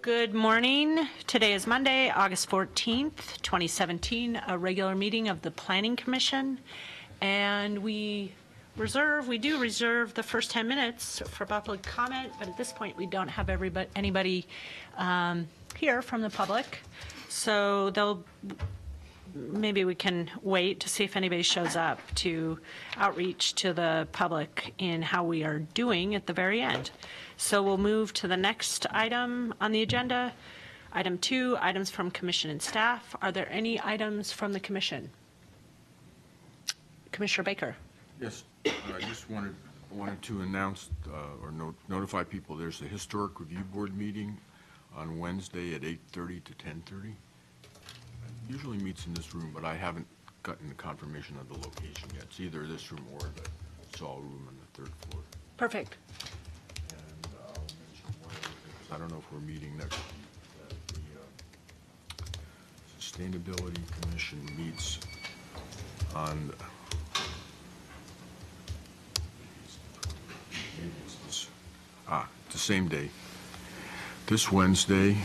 Good morning. Today is Monday, August 14th, 2017, a regular meeting of the Planning Commission. And we do reserve the first 10 minutes for public comment, but at this point we don't have anybody here from the public. So maybe we can wait to see if anybody shows up to outreach to the public in how we are doing at the very end. So we'll move to the next item on the agenda. Item 2, items from commission and staff. Are there any items from the commission? Commissioner Baker. Yes, I just wanted to announce or notify people there's a historic review board meeting on Wednesday at 8:30 to 10:30. It usually meets in this room, but I haven't gotten the confirmation of the location yet. It's either this room or the Saul room on the 3rd floor. Perfect. And I'll mention one other thing, 'cause I don't know if we're meeting next week. The Sustainability Commission meets on the same day. This Wednesday,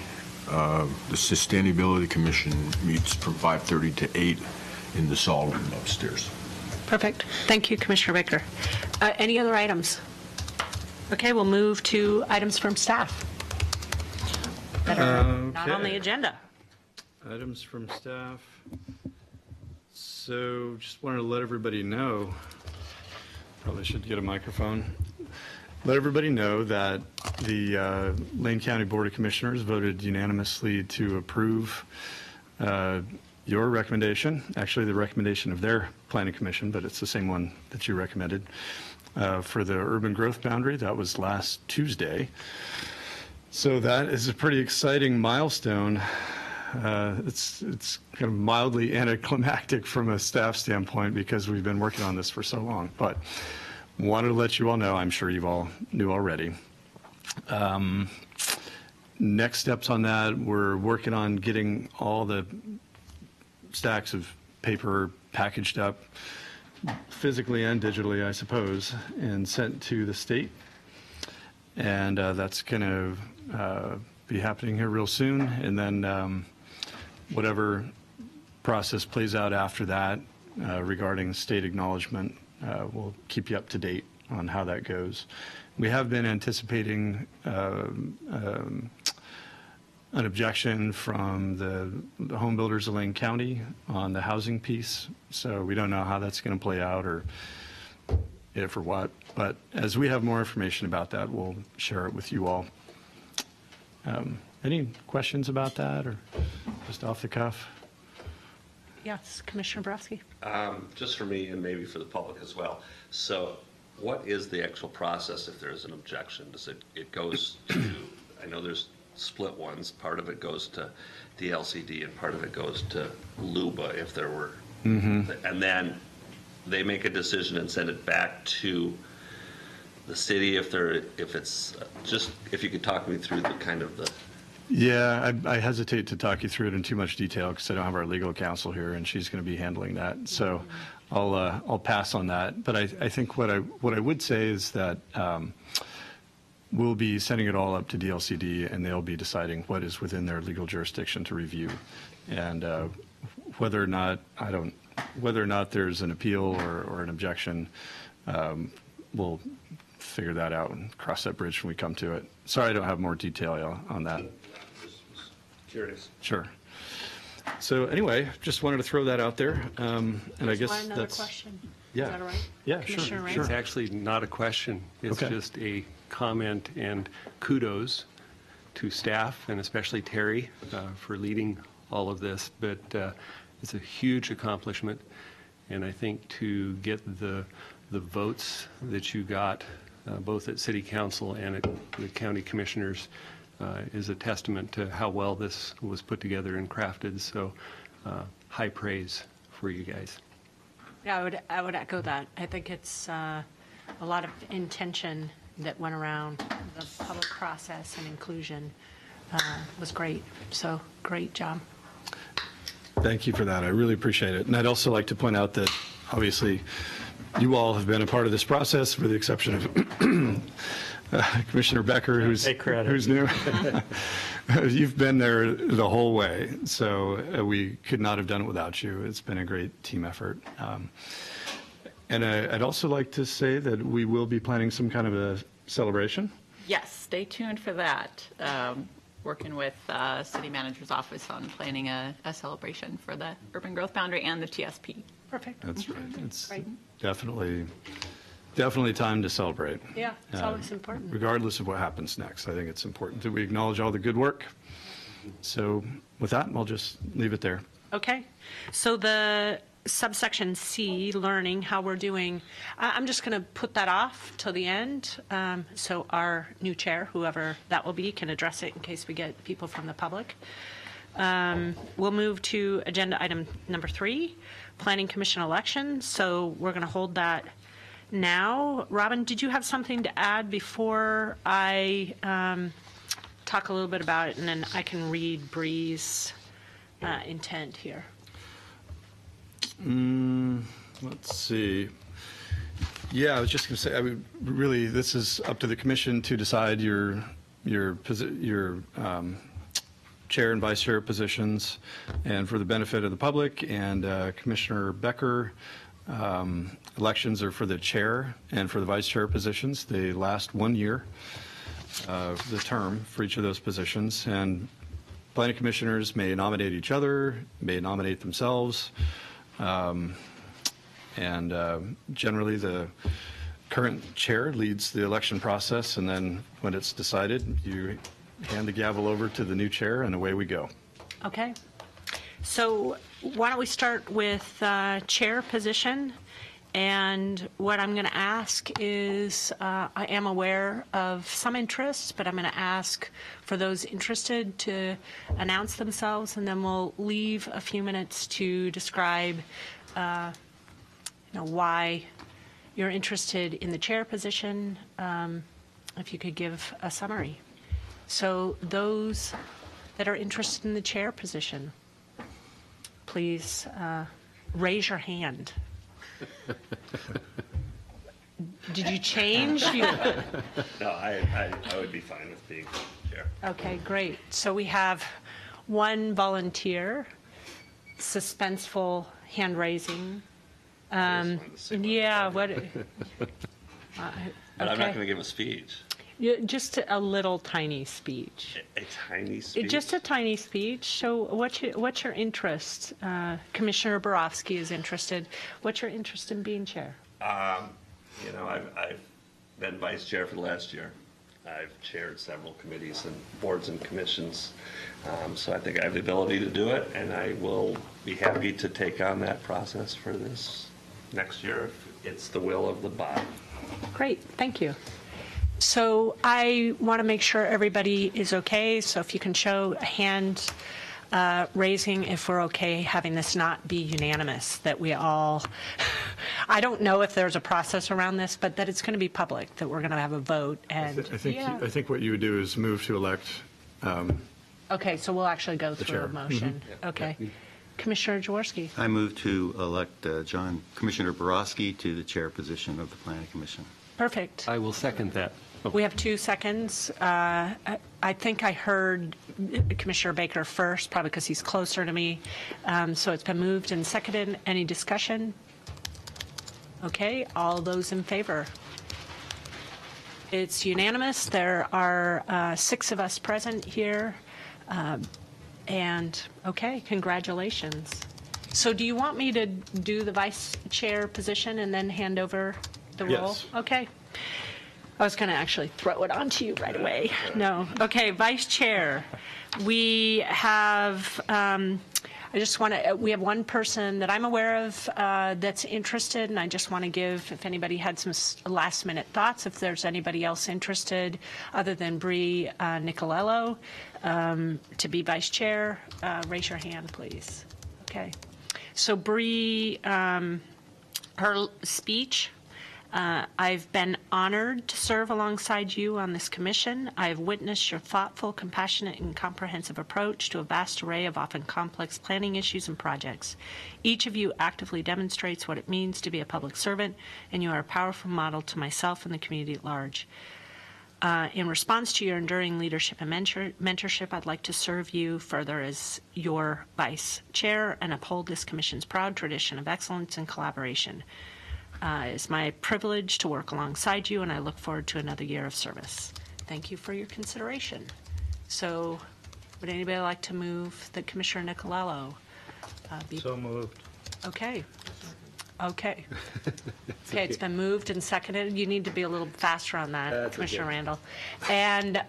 the Sustainability Commission meets from 5:30 to 8 in the Saul room upstairs. Perfect. Thank you, Commissioner Baker. Any other items? Okay, we'll move to items from staff that are not on the agenda. Items from staff. So just wanted to let everybody know, probably should get a microphone. Let everybody know that the Lane County Board of Commissioners voted unanimously to approve your recommendation, actually the recommendation of their planning commission, but it's the same one that you recommended, for the urban growth boundary. That was last Tuesday. So that is a pretty exciting milestone. It's kind of mildly anticlimactic from a staff standpoint because we've been working on this for so long, but wanted to let you all know, I'm sure you all knew already. Next steps on that, we're working on getting all the stacks of paper packaged up, physically and digitally, I suppose, and sent to the state. And that's going to be happening here real soon. And then whatever process plays out after that regarding state acknowledgement, we'll keep you up to date on how that goes. We have been anticipating an objection from the home builders of Lane County on the housing piece. So we don't know how that's going to play out or if or what. But as we have more information about that, we'll share it with you all. Any questions about that or just off the cuff? Yes, Commissioner Borowski. Just for me and maybe for the public as well. So what is the actual process if there's an objection? Does it goes to, I know there's split ones, part of it goes to the LCD and part of it goes to LUBA if there were, and then they make a decision and send it back to the city if it's just, if you could talk me through the kind of the. Yeah, I hesitate to talk you through it in too much detail because I don't have our legal counsel here, and she's going to be handling that. So I'll pass on that. But I think what I would say is that we'll be sending it all up to DLCD, and they'll be deciding what is within their legal jurisdiction to review, and whether or not there's an appeal or an objection, we'll figure that out and cross that bridge when we come to it. Sorry, I don't have more detail on that. Curious. Sure. So anyway, just wanted to throw that out there, and I guess Another that's. question. Yeah. Is that all right? Yeah, Commissioner Wright? sure. It's actually not a question. It's Okay. just a comment and kudos to staff and especially Terry for leading all of this. But it's a huge accomplishment, and I think to get the votes that you got both at City Council and at the County Commissioners is a testament to how well this was put together and crafted. So high praise for you guys. Yeah, I would echo that. I think it's a lot of intention that went around the public process, and inclusion was great. So great job. Thank you for that. I really appreciate it. And I'd also like to point out that obviously you all have been a part of this process, with the exception of Commissioner Becker, who's new. You've been there the whole way, so we could not have done it without you. It's been a great team effort. And I'd also like to say that we will be planning some kind of a celebration. Yes, stay tuned for that. Working with City Manager's Office on planning a celebration for the Urban Growth Boundary and the TSP. Perfect. That's right. It's Right. definitely time to celebrate. Yeah, it's always important. Regardless of what happens next, I think it's important that we acknowledge all the good work. So with that, I'll just leave it there. Okay, so the subsection C, learning, how we're doing, I'm just going to put that off till the end, so our new chair, whoever that will be, can address it in case we get people from the public. We'll move to agenda item number 3, Planning Commission election. So we're going to hold that now. Robin, did you have something to add before I talk a little bit about it, and then I can read Bree's intent here? Let's see. Yeah, I was just going to say, I mean, really, this is up to the commission to decide your chair and vice chair positions, and for the benefit of the public and Commissioner Becker, elections are for the chair and for the vice chair positions. They last 1 year, the term for each of those positions, and planning commissioners may nominate each other, may nominate themselves. Generally, the current chair leads the election process, and then when it's decided, you hand the gavel over to the new chair, and away we go. Okay. So why don't we start with chair position? And what I'm going to ask is, I am aware of some interest, but I'm going to ask for those interested to announce themselves, and then we'll leave a few minutes to describe why you're interested in the chair position, if you could give a summary. So those that are interested in the chair position, please raise your hand. Did you change? No, I would be fine with being chair. Okay, great. So we have one volunteer, suspenseful hand raising. Yeah, what? But I'm not going to give a speech. Just a little tiny speech. A tiny speech? Just a tiny speech. So what's your interest? Commissioner Borofsky is interested. What's your interest in being chair? I've been vice chair for the last year. I've chaired several committees and boards and commissions. So I think I have the ability to do it, and I will be happy to take on that process for this next year if it's the will of the body. Great, thank you. So I want to make sure everybody is okay. So if you can show a hand raising if we're okay having this not be unanimous, that we all, I don't know if there's a process around this, but that it's going to be public, that we're going to have a vote. And I think what you would do is move to elect. Okay, so we'll actually go through chair. a motion. Okay. Commissioner Jaworski. I move to elect Commissioner Borofsky to the chair position of the Planning Commission. Perfect. I will second that. We have 2 seconds. I think I heard Commissioner Baker first, probably because he's closer to me. So it's been moved and seconded. Any discussion? Okay, all those in favor? It's unanimous. There are 6 of us present here. And, okay, congratulations. So do you want me to do the vice chair position and then hand over the role? Yes. Okay. I was going to actually throw it onto you right away. No. Okay, vice chair. We have, we have one person that I'm aware of that's interested, and I just want to give, if anybody had some last minute thoughts, if there's anybody else interested other than Bree Nicolello to be vice chair, raise your hand, please. Okay. So Bree, her speech, I've been honored to serve alongside you on this commission. I have witnessed your thoughtful, compassionate, and comprehensive approach to a vast array of often complex planning issues and projects. Each of you actively demonstrates what it means to be a public servant, and you are a powerful model to myself and the community at large. In response to your enduring leadership and mentorship, I'd like to serve you further as your vice chair and uphold this commission's proud tradition of excellence and collaboration. It's my privilege to work alongside you, and I look forward to another year of service. Thank you for your consideration. So, would anybody like to move that Commissioner Nicolello be? So moved. Okay. Okay. Okay, it's been moved and seconded. You need to be a little faster on that, That's Commissioner okay. Randall. And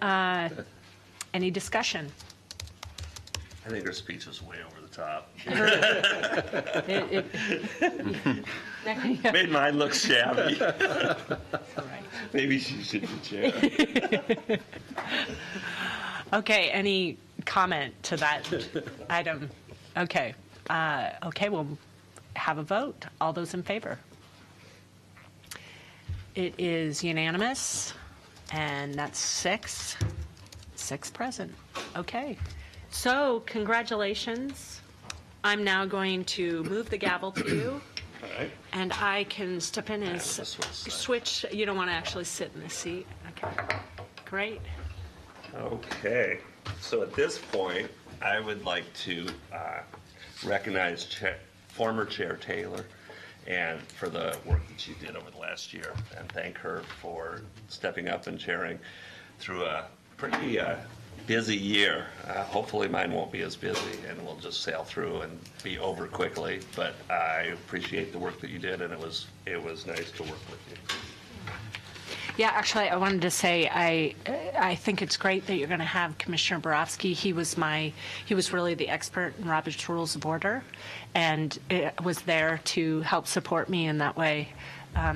any discussion? I think her speech was way over the top. Made mine look shabby. Maybe she should be chair. Okay, any comment to that item? Okay. Okay, we'll have a vote. All those in favor? It is unanimous, and that's 6 present. Okay. So, congratulations. I'm now going to move the gavel to you. All right. And I can step in as Switch. you don't want to actually sit in the seat. Okay. Great. Okay, so at this point, I would like to recognize former Chair Taylor and for the work that she did over the last year, and thank her for stepping up and chairing through a pretty busy year. Hopefully mine won't be as busy and we'll just sail through and be over quickly, but I appreciate the work that you did, and it was nice to work with you. Yeah, actually, I wanted to say I think it's great that you're going to have Commissioner Borofsky. He was really the expert in Robert's Rules of Order, and was there to help support me in that way.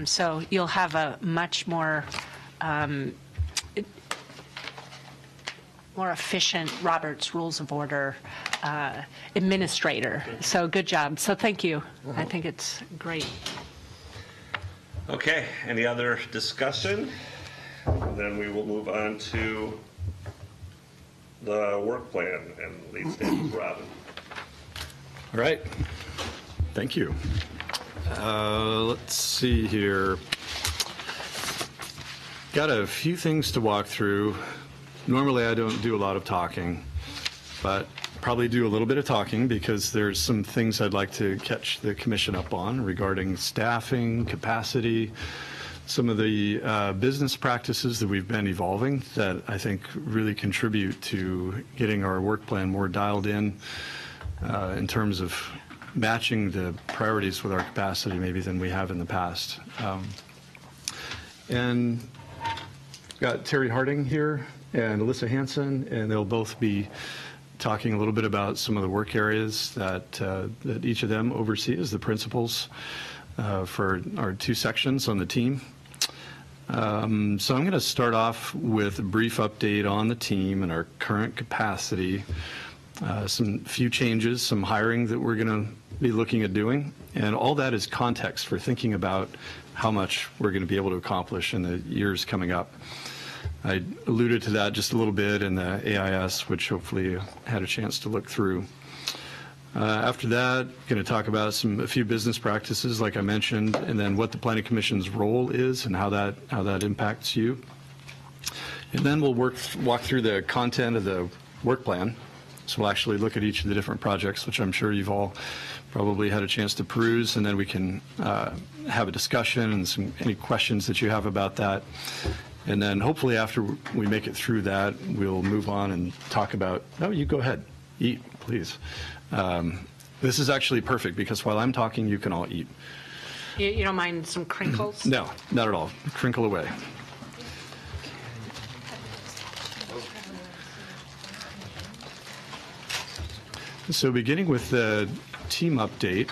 So you'll have a much more efficient Robert's Rules of Order administrator. So good job. So thank you. I think it's great. Okay, any other discussion? Then we will move on to the work plan and lead statements. Robin. All right. Thank you. Let's see here. Got a few things to walk through. Normally I don't do a lot of talking, but probably do a little bit of talking because there's some things I'd like to catch the commission up on regarding staffing, capacity, some of the business practices that we've been evolving that I think really contribute to getting our work plan more dialed in terms of matching the priorities with our capacity maybe than we have in the past. And got Terry Harding here and Alyssa Hansen, and they'll both be talking a little bit about some of the work areas that that each of them oversee as the principals for our two sections on the team. So I'm going to start off with a brief update on the team and our current capacity, some few changes, some hiring that we're going to be looking at doing, and all that is context for thinking about how much we're going to be able to accomplish in the years coming up. I alluded to that just a little bit in the AIS, which hopefully you had a chance to look through. After that, going to talk about a few business practices, like I mentioned, and then what the Planning Commission's role is and how that impacts you. And then we'll walk through the content of the work plan. So we'll actually look at each of the different projects, which I'm sure you've all probably had a chance to peruse, and then we can have a discussion and any questions that you have about that. And then hopefully after we make it through that, we'll move on and talk about, no, you go ahead, eat, please. This is actually perfect because while I'm talking, you can all eat. You don't mind some crinkles? No, not at all. Crinkle away. So beginning with the team update,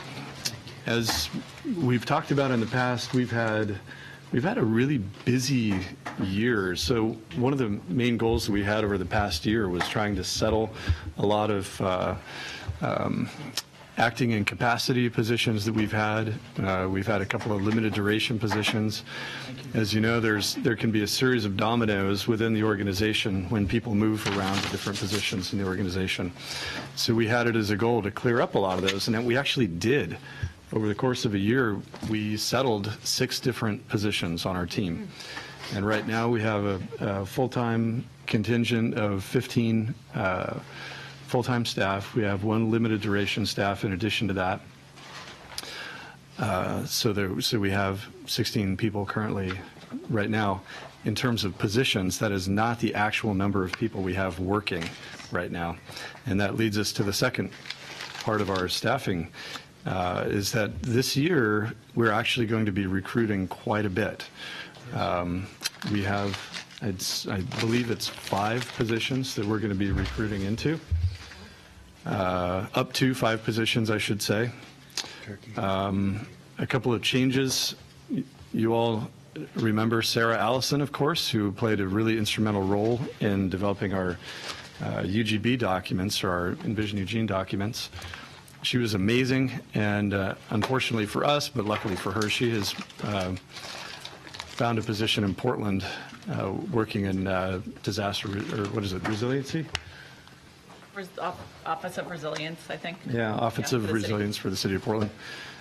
as we've talked about in the past, we've had a really busy year. So one of the main goals that we had over the past year was trying to settle a lot of acting in capacity positions that we've had. We've had a couple of limited duration positions. As you know, there can be a series of dominoes within the organization when people move around to different positions in the organization. So we had it as a goal to clear up a lot of those, and we actually did. Over the course of a year, we settled 6 different positions on our team. And right now, we have a full-time contingent of 15 full-time staff. We have one limited duration staff in addition to that. So we have 16 people currently right now. In terms of positions, that is not the actual number of people we have working right now. And that leads us to the second part of our staffing, is that this year we're actually going to be recruiting quite a bit. We have, I believe it's 5 positions that we're going to be recruiting into, up to 5 positions, I should say. A couple of changes. You all remember Sarah Allison, of course, who played a really instrumental role in developing our UGB documents, or our Envision Eugene documents. She was amazing, and unfortunately for us, but luckily for her, she has found a position in Portland working in disaster, or what is it, resiliency? Office of Resilience, I think. Yeah, Office of Resilience for the city of Portland.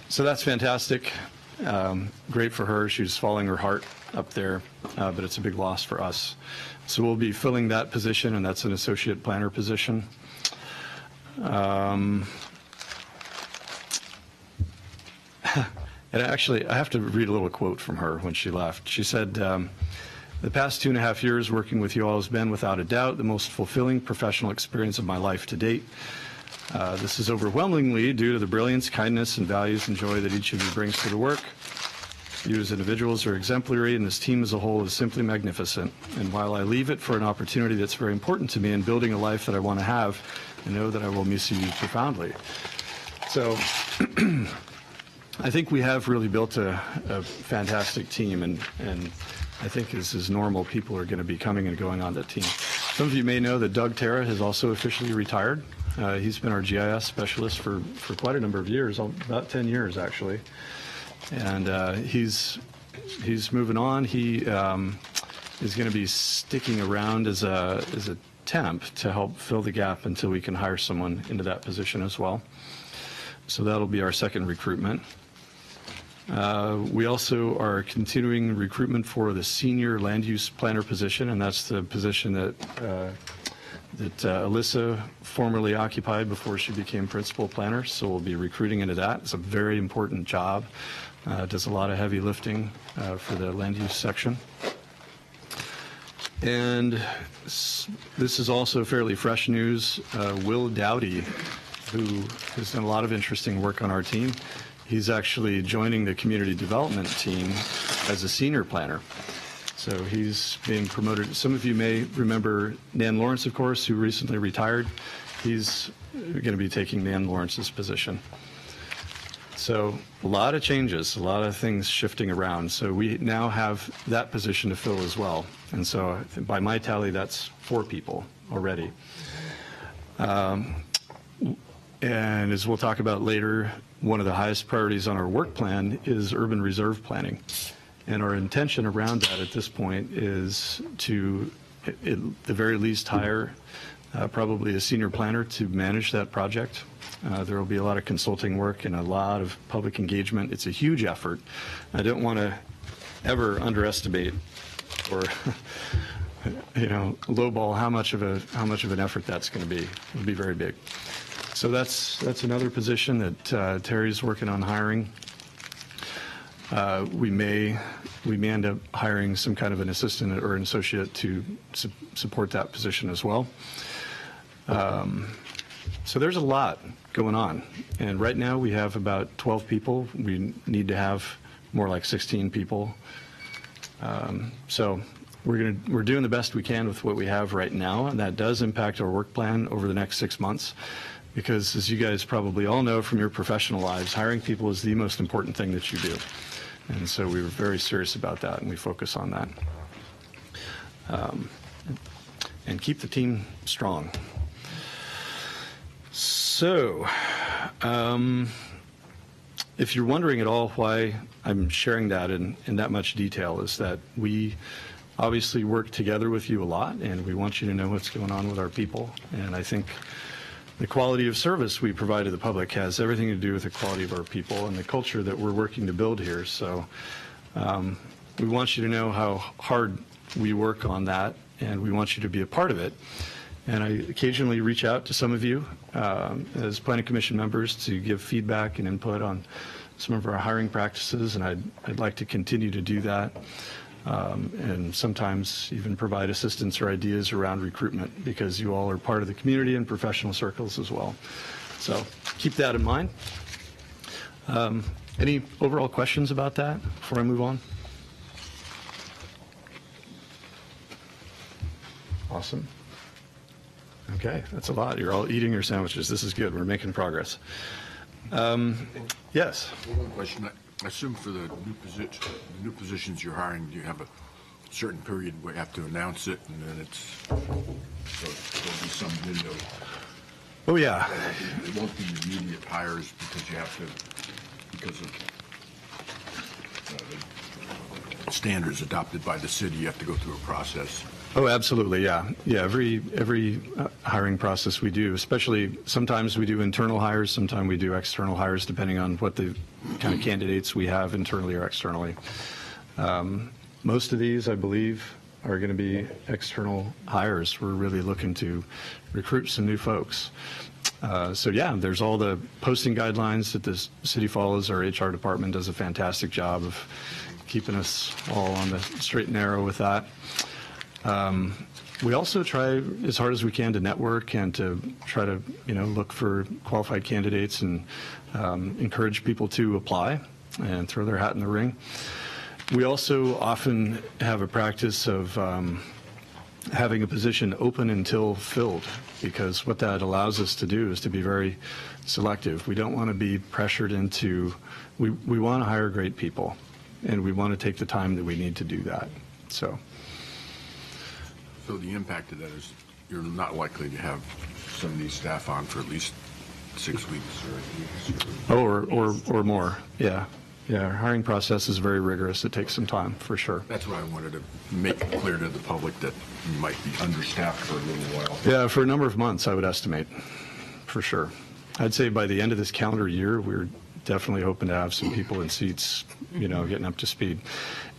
So that's fantastic. Great for her. She's following her heart up there, but it's a big loss for us. So we'll be filling that position, and that's an associate planner position. And actually, I have to read a little quote from her when she left. She said, "The past 2.5 years working with you all has been, without a doubt, the most fulfilling professional experience of my life to date. This is overwhelmingly due to the brilliance, kindness, and values and joy that each of you brings to the work. You as individuals are exemplary, and this team as a whole is simply magnificent. And while I leave it for an opportunity that's very important to me in building a life that I want to have, I know that I will miss you profoundly." So I think we have really built a fantastic team, and I think as is normal, people are going to be coming and going on that team. Some of you may know that Doug Terra has also officially retired. He's been our GIS specialist for quite a number of years, about 10 years actually. And he's moving on. He is going to be sticking around as a temp to help fill the gap until we can hire someone into that position as well. So that'll be our second recruitment. We also are continuing recruitment for the senior land use planner position, and that's the position that Alyssa formerly occupied before she became principal planner. So we'll be recruiting into that. It's a very important job. Does a lot of heavy lifting for the land use section. And this is also fairly fresh news. Will Dowdy, who has done a lot of interesting work on our team, he's actually joining the community development team as a senior planner. So he's being promoted. Some of you may remember Nan Lawrence, of course, who recently retired. He's going to be taking Nan Lawrence's position. So a lot of changes, a lot of things shifting around. So we now have that position to fill as well. And so by my tally, that's 4 people already. And as we'll talk about later, one of the highest priorities on our work plan is urban reserve planning. And our intention around that at this point is to, at the very least, hire probably a senior planner to manage that project. There will be a lot of consulting work and a lot of public engagement. It's a huge effort. I don't want to ever underestimate or lowball how much of an effort that's going to be. It'll be very big. So that's another position that Terry's working on hiring. We may end up hiring some kind of an assistant or an associate to support that position as well. So there's a lot going on, and right now we have about 12 people. We need to have more like 16 people. So we're doing the best we can with what we have right now, and that does impact our work plan over the next 6 months. Because as you guys probably all know from your professional lives, hiring people is the most important thing that you do. And so we were very serious about that, and we focus on that. And keep the team strong. So, if you're wondering at all why I'm sharing that in that much detail, is that we obviously work together with you a lot, and we want you to know what's going on with our people. And I think the quality of service we provide to the public has everything to do with the quality of our people and the culture that we're working to build here. So we want you to know how hard we work on that, and we want you to be a part of it. And I occasionally reach out to some of you as Planning Commission members to give feedback and input on some of our hiring practices, and I'd like to continue to do that, and sometimes even provide assistance or ideas around recruitment, because you all are part of the community and professional circles as well. So keep that in mind. Any overall questions about that before I move on? Awesome. Okay, that's a lot. You're all eating your sandwiches. This is good. We're making progress. Yes. One question. I assume for the new positions you're hiring, you have a certain period where you have to announce it, and then there'll be some window. Oh, yeah. It won't be immediate hires because of the standards adopted by the city. You have to go through a process. Oh, absolutely, yeah. Yeah, every hiring process we do, especially sometimes we do internal hires, sometimes we do external hires, depending on what the kind of candidates we have internally or externally. Most of these, I believe, are going to be external hires. We're really looking to recruit some new folks. So yeah, there's all the posting guidelines that the city follows. Our HR department does a fantastic job of keeping us all on the straight and narrow with that. We also try as hard as we can to network and to try to, look for qualified candidates and encourage people to apply and throw their hat in the ring. We also often have a practice of having a position open until filled, because what that allows us to do is to be very selective. We don't want to be pressured into, we want to hire great people, and we want to take the time that we need to do that. So the impact of that is you're not likely to have some of these staff on for at least 6 weeks or 8 weeks. Or more, yeah. Yeah, our hiring process is very rigorous. It takes some time, for sure. That's why I wanted to make it clear to the public that you might be understaffed for a little while. Yeah, for a number of months, I would estimate, for sure. I'd say by the end of this calendar year, we're definitely hoping to have some people in seats, getting up to speed.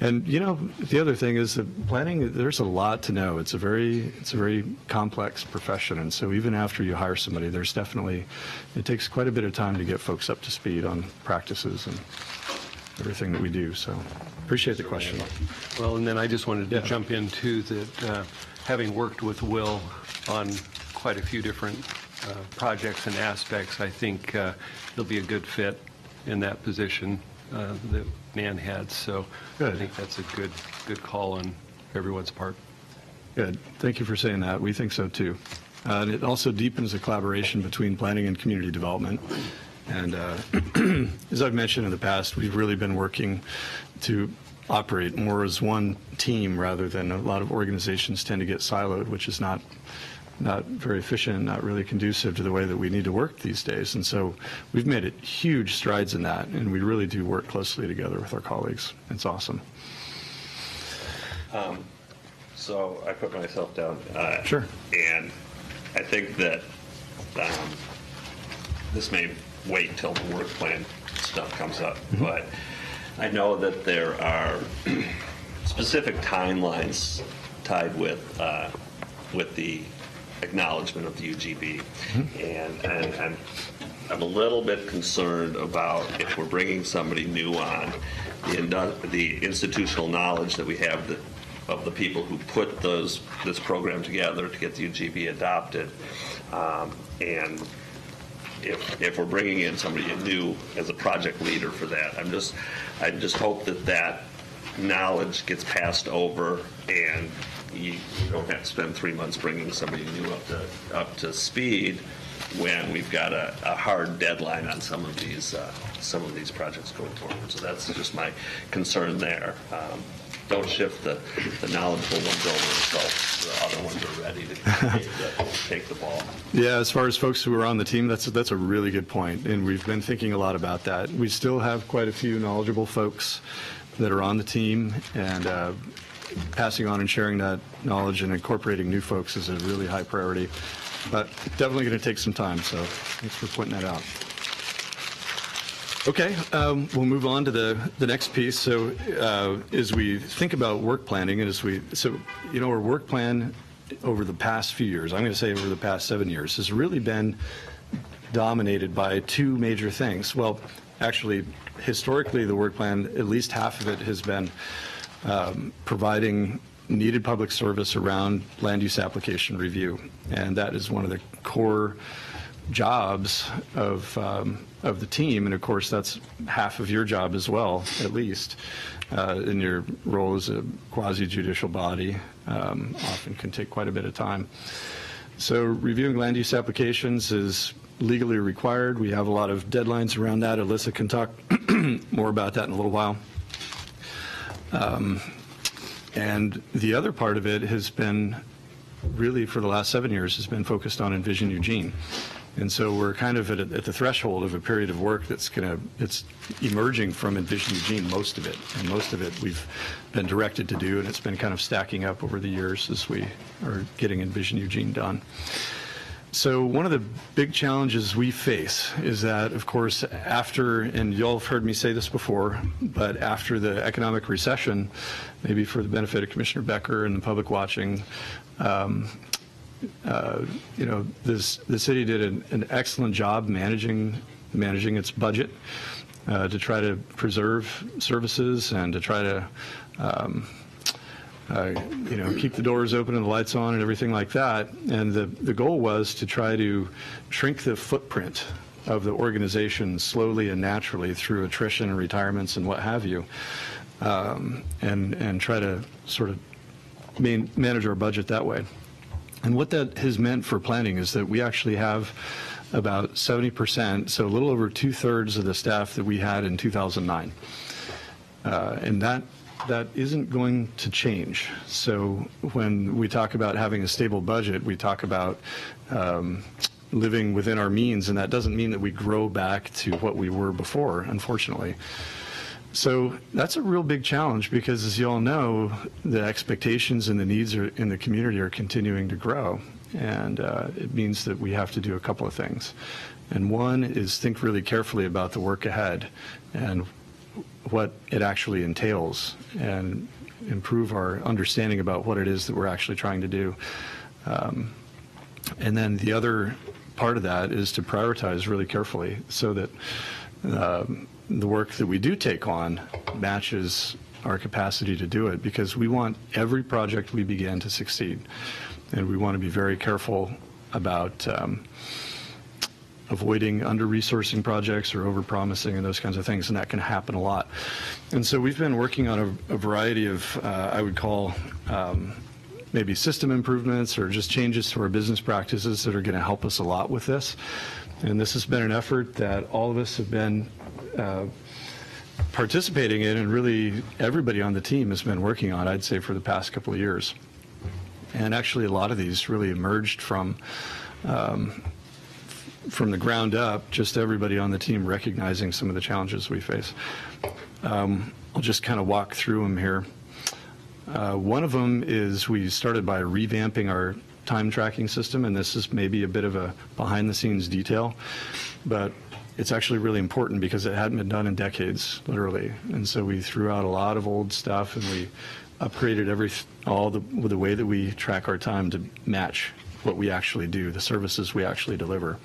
And, the other thing is that planning, there's a lot to know. It's a very complex profession. And so even after you hire somebody, it takes quite a bit of time to get folks up to speed on practices and everything that we do. So appreciate the question. Well, and then I just wanted to Yeah. jump in too that having worked with Will on quite a few different projects and aspects, I think he'll be a good fit in that position that Nan had. So Good. I think that's a good call on everyone's part. Good. Thank you for saying that. We think so too. And it also deepens the collaboration between planning and community development. And as I've mentioned in the past, we've really been working to operate more as one team rather than a lot of organizations tend to get siloed, which is not very efficient, not really conducive to the way that we need to work these days. And so we've made huge strides in that, and we really do work closely together with our colleagues. It's awesome. So I put myself down. Sure. And I think that this may wait till the work plan stuff comes up, but I know that there are specific timelines tied with the acknowledgement of the UGB, and I'm a little bit concerned about if we're bringing somebody new on, the institutional knowledge that we have of the people who put this program together to get the UGB adopted, and if we're bringing in somebody new as a project leader for that, I just hope that knowledge gets passed over and you don't have to spend 3 months bringing somebody new up to speed when we've got a hard deadline on some of these projects going forward. So that's just my concern there. Don't shift the knowledgeable ones over until the other ones are ready to take the ball. Yeah, as far as folks who are on the team, that's a really good point, and we've been thinking a lot about that. We still have quite a few knowledgeable folks that are on the team, and passing on and sharing that knowledge and incorporating new folks is a really high priority, but definitely going to take some time, so thanks for pointing that out. Okay, we'll move on to the next piece. So as we think about work planning, and our work plan over the past few years, I'm going to say over the past 7 years, has really been dominated by two major things. Well, actually, historically, the work plan, at least half of it has been providing needed public service around land use application review. And that is one of the core jobs of the team. And of course, that's half of your job as well, at least, in your role as a quasi-judicial body. Often can take quite a bit of time. So reviewing land use applications is legally required. We have a lot of deadlines around that. Alyssa can talk more about that in a little while. And the other part of it has been really for the last 7 years has been focused on Envision Eugene. And so we're kind of at the threshold of a period of work it's emerging from Envision Eugene, most of it. And most of it we've been directed to do, and it's been kind of stacking up over the years as we are getting Envision Eugene done. So one of the big challenges we face is that, of course, and y'all have heard me say this before, but after the economic recession, maybe for the benefit of Commissioner Becker and the public watching, the city did an excellent job managing its budget to try to preserve services and to try to keep the doors open and the lights on and everything like that. And the goal was to try to shrink the footprint of the organization slowly and naturally through attrition and retirements and what have you, and try to sort of manage our budget that way. And what that has meant for planning is that we actually have about 70%, so a little over 2/3 of the staff that we had in 2009. And that isn't going to change. So when we talk about having a stable budget, we talk about living within our means, and that doesn't mean that we grow back to what we were before, unfortunately. So that's a real big challenge because, as you all know, the expectations and the needs in the community are continuing to grow. And it means that we have to do a couple of things. And one is think really carefully about the work ahead and what it actually entails and improve our understanding about what it is that we're actually trying to do. And then the other part of that is to prioritize really carefully so that the work that we do take on matches our capacity to do it, because we want every project we begin to succeed. And we want to be very careful about avoiding under-resourcing projects or over-promising and those kinds of things, and that can happen a lot. And so we've been working on a variety of, I would call, maybe system improvements or just changes to our business practices that are going to help us a lot with this. And this has been an effort that all of us have been participating in, and really everybody on the team has been working on, I'd say, for the past couple of years. And actually a lot of these really emerged from the ground up, just everybody on the team recognizing some of the challenges we face. I'll just kind of walk through them here. One of them is we started by revamping our time tracking system, and this is maybe a bit of a behind-the-scenes detail, but it's actually really important because it hadn't been done in decades, literally. And so we threw out a lot of old stuff, and we upgraded the way that we track our time to match what we actually do, the services we actually deliver.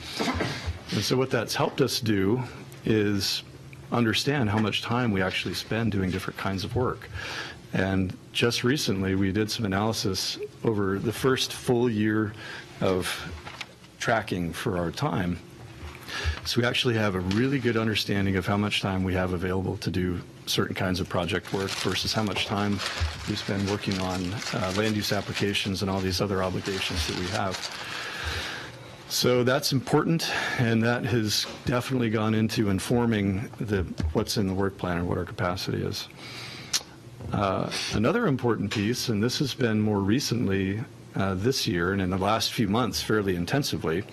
And so what that's helped us do is understand how much time we actually spend doing different kinds of work. And just recently, we did some analysis over the first full year of tracking for our time. So we actually have a really good understanding of how much time we have available to do certain kinds of project work versus how much time we spend working on land use applications and all these other obligations that we have. So that's important, and that has definitely gone into informing what's in the work plan and what our capacity is. Another important piece, and this has been more recently this year and in the last few months fairly intensively,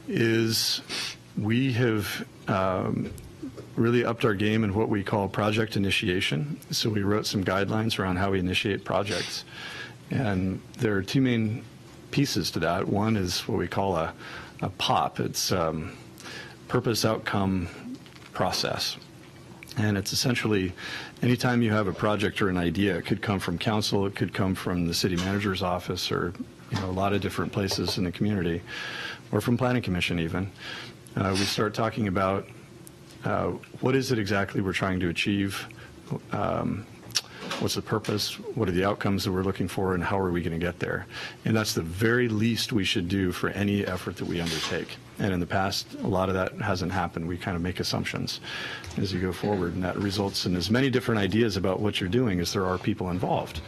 is we have really upped our game in what we call project initiation. So we wrote some guidelines around how we initiate projects. And there are two main pieces to that. One is what we call a POP. It's purpose, outcome, process. And it's essentially, anytime you have a project or an idea, it could come from council, it could come from the city manager's office, or a lot of different places in the community, or from planning commission even. We start talking about what is it exactly we're trying to achieve, what's the purpose, what are the outcomes that we're looking for, and how are we going to get there. And that's the very least we should do for any effort that we undertake. And in the past, a lot of that hasn't happened. We kind of make assumptions as you go forward, and that results in as many different ideas about what you're doing as there are people involved.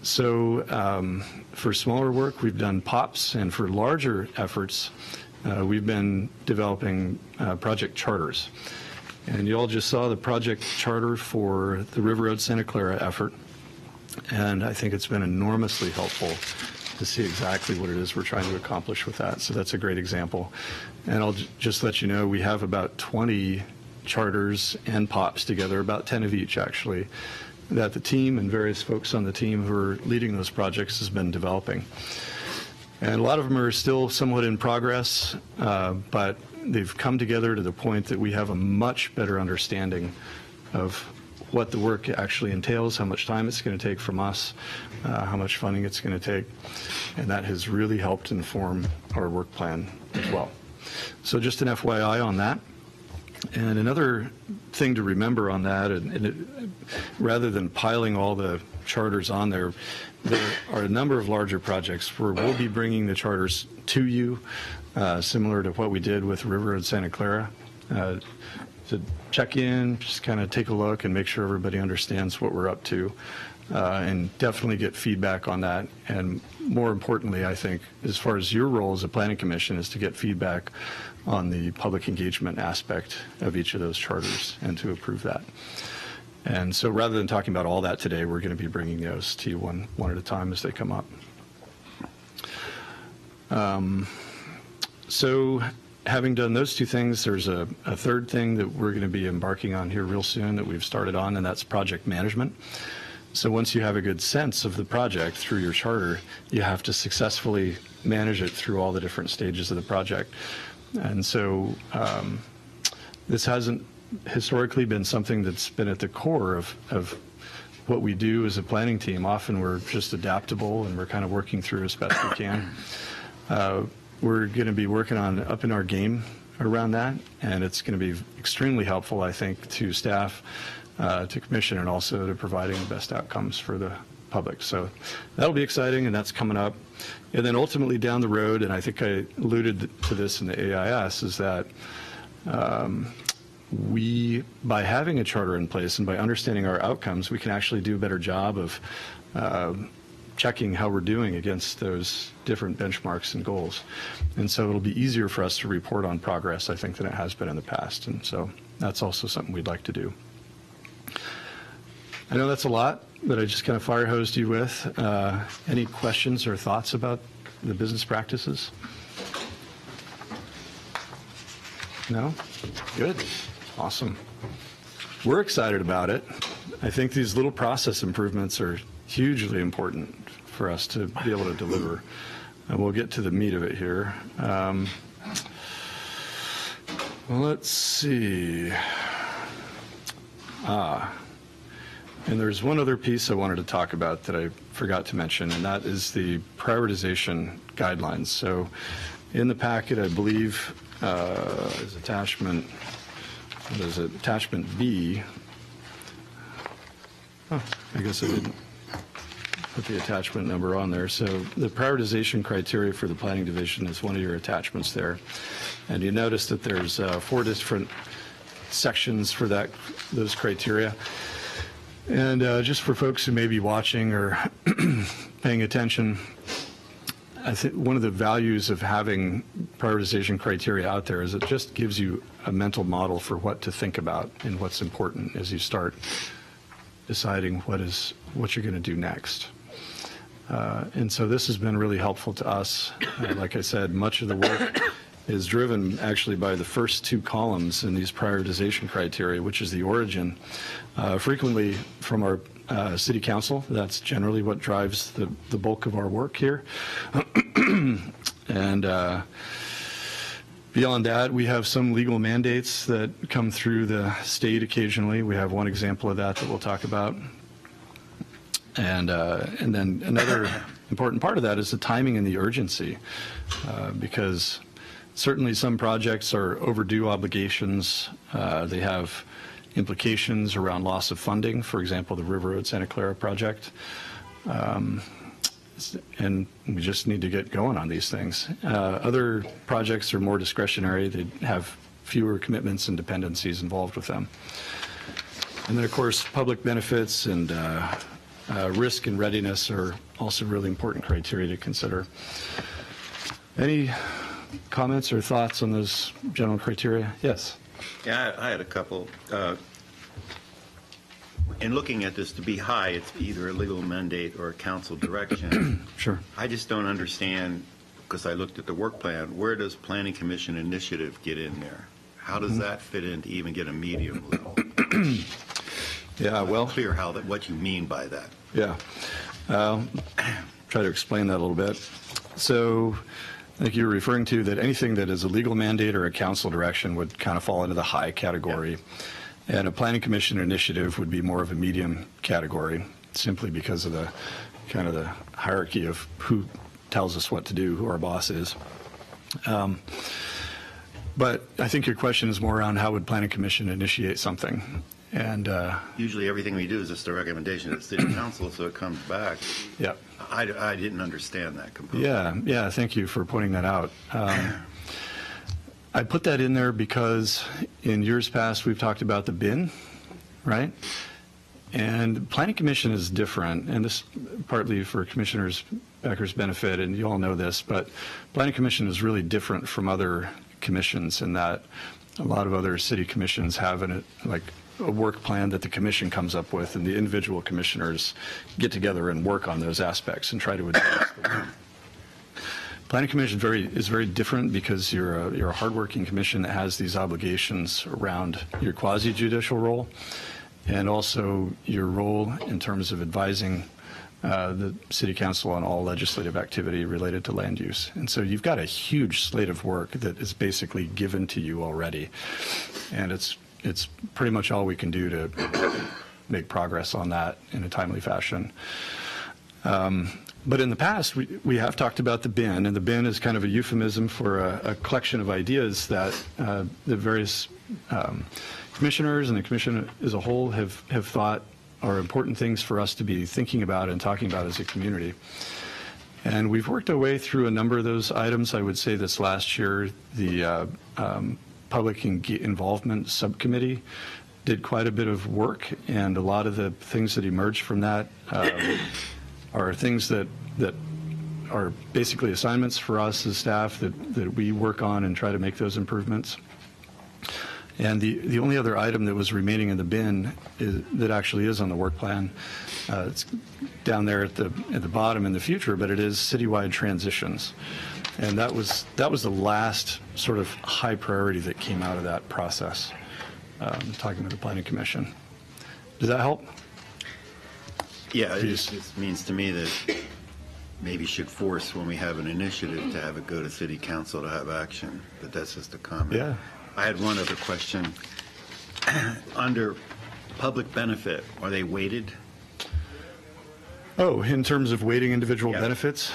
So for smaller work, we've done POPs, and for larger efforts, we've been developing project charters. And you all just saw the project charter for the River Road Santa Clara effort, and I think it's been enormously helpful to see exactly what it is we're trying to accomplish with that. So that's a great example. And I'll just let you know, we have about 20 charters and POPs together, about 10 of each actually, that the team and various folks on the team who are leading those projects has been developing. And a lot of them are still somewhat in progress, but they've come together to the point that we have a much better understanding of what the work actually entails, how much time it's going to take from us, how much funding it's going to take, and that has really helped inform our work plan as well. So just an FYI on that. And another thing to remember on that, rather than piling all the charters on there, there are a number of larger projects where we'll be bringing the charters to you, similar to what we did with River Road Santa Clara, to check in, just kind of take a look and make sure everybody understands what we're up to, and definitely get feedback on that. And more importantly, I think, as far as your role as a planning commission, is to get feedback on the public engagement aspect of each of those charters and to approve that. And so rather than talking about all that today, we're going to be bringing those to you one at a time as they come up. So having done those two things, there's a third thing that we're going to be embarking on here real soon that we've started on, and that's project management. So once you have a good sense of the project through your charter, you have to successfully manage it through all the different stages of the project. And so this hasn't historically been something that's been at the core of what we do as a planning team. Often we're just adaptable and we're kind of working through as best we can. We're going to be working on upping our game around that, and it's going to be extremely helpful, I think, to staff, to commission, and also to providing the best outcomes for the public. So that'll be exciting, and that's coming up. And then ultimately down the road, and I think I alluded to this in the AIS, is that we, by having a charter in place and by understanding our outcomes, we can actually do a better job of checking how we're doing against those different benchmarks and goals. And so it'll be easier for us to report on progress, I think, than it has been in the past. And so that's also something we'd like to do. I know that's a lot, but I just kind of fire hosed you with. Any questions or thoughts about the business practices? No? Good. Awesome. We're excited about it. I think these little process improvements are hugely important for us to be able to deliver. And we'll get to the meat of it here. Well, let's see. And there's one other piece I wanted to talk about that I forgot to mention, and that is the prioritization guidelines. So in the packet, I believe, is attachment B. Oh, I guess I didn't put the attachment number on there. So the prioritization criteria for the planning division is one of your attachments there. And you notice that there's 4 different sections for those criteria. And just for folks who may be watching or paying attention, I think one of the values of having prioritization criteria out there is it just gives you a mental model for what to think about and what's important as you start deciding what you're going to do next. And so this has been really helpful to us. Like I said, much of the work is driven actually by the first 2 columns in these prioritization criteria, which is the origin. Frequently from our city council, that's generally what drives the bulk of our work here. And Beyond that, we have some legal mandates that come through the state occasionally. We have one example of that we'll talk about. And then another important part of that is the timing and the urgency, because certainly some projects are overdue obligations. They have implications around loss of funding, for example, the River Road Santa Clara project. And we just need to get going on these things. Other projects are more discretionary. They have fewer commitments and dependencies involved with them. And then, of course, public benefits and risk and readiness are also really important criteria to consider. Any comments or thoughts on those general criteria? Yes. Yeah, I had a couple. In looking at this, to be high, it's either a legal mandate or a council direction. Sure. I just don't understand, because I looked at the work plan, where does Planning Commission initiative get in there? How does that fit in to even get a medium level? Yeah, well. Clear what you mean by that. Yeah. Try to explain that a little bit. So I think you're referring to that anything that is a legal mandate or a council direction would kind of fall into the high category. Yeah. And a planning commission initiative would be more of a medium category, simply because of the kind of the hierarchy of who tells us what to do, who our boss is. But I think your question is more around how would planning commission initiate something. And usually everything we do is just a recommendation to the city council, so it comes back. Yeah. I didn't understand that completely. Yeah, thank you for pointing that out. I put that in there because in years past we've talked about the bin, right? And Planning Commission is different, and this partly for Commissioner Becker's benefit, and you all know this, but Planning Commission is really different from other commissions in that a lot of other city commissions have a work plan that the commission comes up with, and the individual commissioners get together and work on those aspects and try to address them. Planning Commission is very different because you're a hardworking commission that has these obligations around your quasi-judicial role and also your role in terms of advising the city council on all legislative activity related to land use. And so you've got a huge slate of work that is basically given to you already. And it's pretty much all we can do to make progress on that in a timely fashion. But in the past, we have talked about the bin, and the bin is kind of a euphemism for a collection of ideas that the various commissioners and the commission as a whole have thought are important things for us to be thinking about and talking about as a community. And we've worked our way through a number of those items. I would say this last year, the Public Involvement Subcommittee did quite a bit of work, and a lot of the things that emerged from that are things that are basically assignments for us as staff that we work on and try to make those improvements. And the only other item that was remaining in the bin that actually is on the work plan, it's down there at the bottom in the future, but it is citywide transitions. And that was the last sort of high priority that came out of that process, talking with the Planning Commission. Does that help? Yeah, it just means to me that maybe should force when we have an initiative to have it go to city council to have action, but that's just a comment. Yeah. I had one other question. Under public benefit, are they weighted? Oh, in terms of weighting individual Yeah. benefits?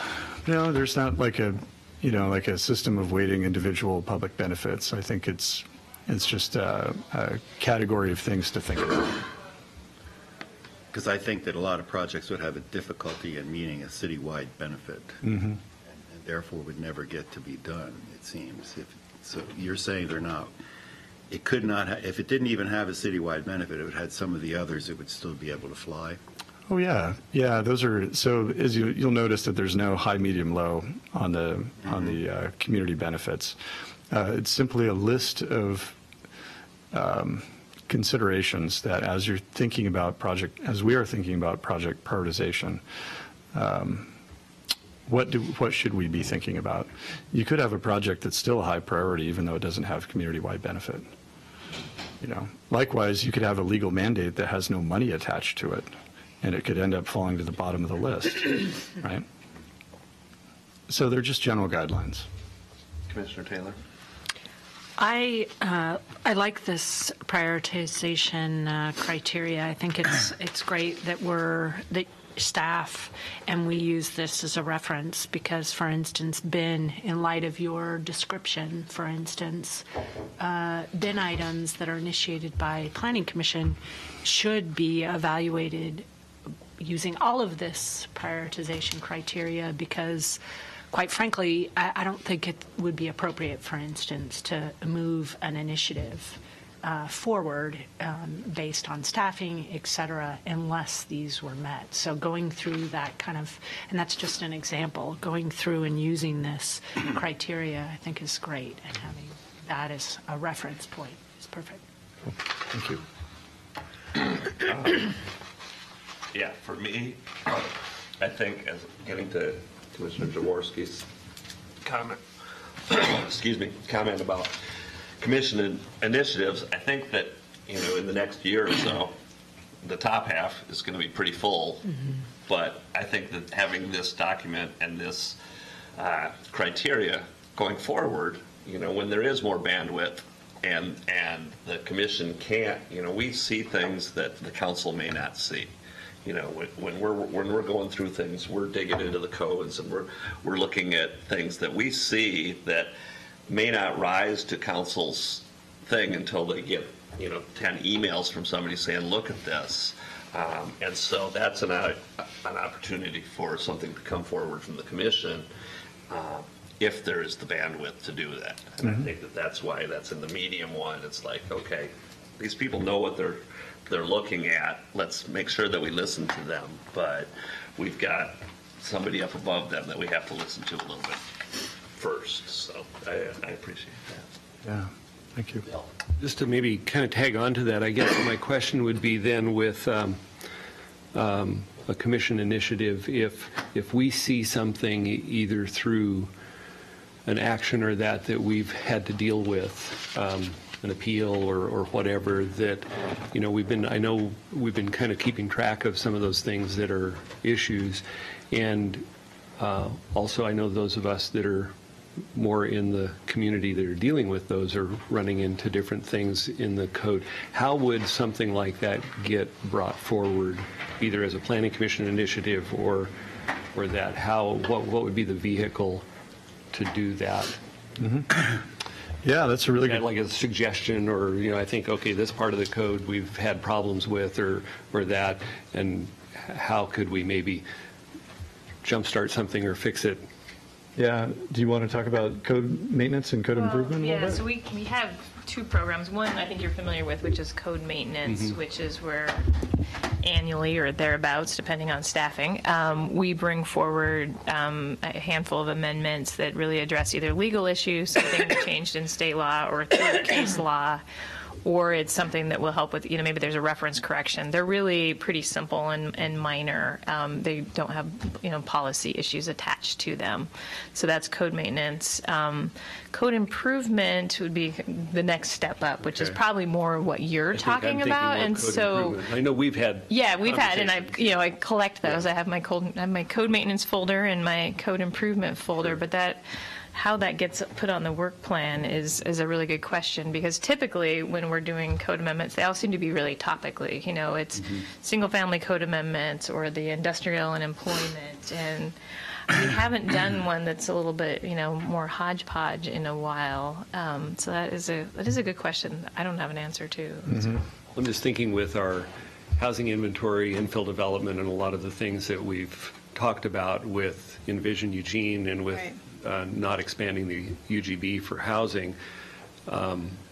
No, there's not like a system of weighting individual public benefits. I think it's just a category of things to think about. Because I think that a lot of projects would have a difficulty in meeting a citywide benefit, and therefore would never get to be done, it seems. So you're saying they're not. It could not, if it didn't even have a citywide benefit, it would have some of the others, it would still be able to fly. Oh, yeah. Yeah, those are, so as you'll notice that there's no high, medium, low on the community benefits. It's simply a list of considerations that as you're thinking about as we are thinking about project prioritization, what should we be thinking about? You could have a project that's still a high priority even though it doesn't have community-wide benefit. Likewise, you could have a legal mandate that has no money attached to it, and it could end up falling to the bottom of the list, right? So they're just general guidelines. Commissioner Taylor? I like this prioritization criteria. I think it's great that that staff and we use this as a reference because, for instance, bin, in light of your description, for instance, bin items that are initiated by Planning Commission should be evaluated using all of this prioritization criteria because, quite frankly, I don't think it would be appropriate, for instance, to move an initiative forward based on staffing, et cetera, unless these were met. So going through that kind of, and that's just an example, going through and using this criteria, I think is great, and having that as a reference point is perfect. Thank you. Yeah, for me, I think as getting to Commissioner Jaworski's comment, comment about commission initiatives, I think that, in the next year or so, the top half is going to be pretty full. Mm-hmm. But I think that having this document and this criteria going forward, when there is more bandwidth and the commission can't, we see things that the council may not see. When we're going through things, we're digging into the codes and we're looking at things that we see that may not rise to council's thing until they get 10 emails from somebody saying, look at this. And so that's an opportunity for something to come forward from the commission if there is the bandwidth to do that. And I think that's why that's in the medium one. It's like, okay, these people know what they're looking at. Let's make sure that we listen to them. But we've got somebody up above them that we have to listen to a little bit first. So I appreciate that. Yeah, thank you. Just to maybe kind of tag on to that, I guess my question would be then with a commission initiative, if we see something either through an action or that we've had to deal with, an appeal or whatever, that I know we've been kind of keeping track of some of those things that are issues, and also I know those of us that are more in the community that are dealing with those are running into different things in the code. How would something like that get brought forward, either as a planning commission initiative or that? What would be the vehicle to do that? Mm-hmm. Yeah, that's a really good. Like a suggestion, or I think, okay, this part of the code we've had problems with, or that, and how could we maybe jumpstart something or fix it? Yeah. Do you want to talk about code maintenance and code improvement a little Yeah, bit? so we have two programs. One I think you're familiar with, which is code maintenance, which is where annually or thereabouts, depending on staffing, we bring forward a handful of amendments that really address either legal issues, something changed in state law or through case law, or it's something that will help with, maybe there's a reference correction. They're really pretty simple and minor. They don't have, policy issues attached to them. So that's code maintenance. Code improvement would be the next step up, which is probably more what you're talking about. And so I know we've had. Yeah, we've had, and I collect those. I have my code maintenance folder and my code improvement folder, but how that gets put on the work plan is a really good question, because typically when we're doing code amendments, they all seem to be really topically. It's single-family code amendments or the industrial and employment, and we haven't done one that's a little bit, more hodgepodge in a while. So that is a good question. I don't have an answer to. I'm just thinking with our housing inventory, infill development, and a lot of the things that we've talked about with Envision Eugene and with not expanding the UGB for housing,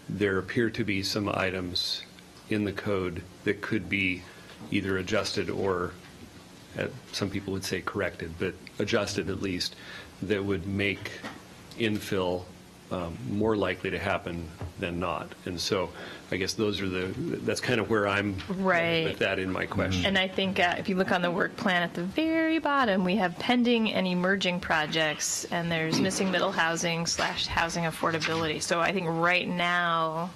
there appear to be some items in the code that could be either adjusted or, some people would say corrected, but adjusted at least, that would make infill more likely to happen than not. And so I guess that's kind of where I'm with that in my question. And I think if you look on the work plan at the very bottom, we have pending and emerging projects, and there's missing middle housing / housing affordability. So I think right now,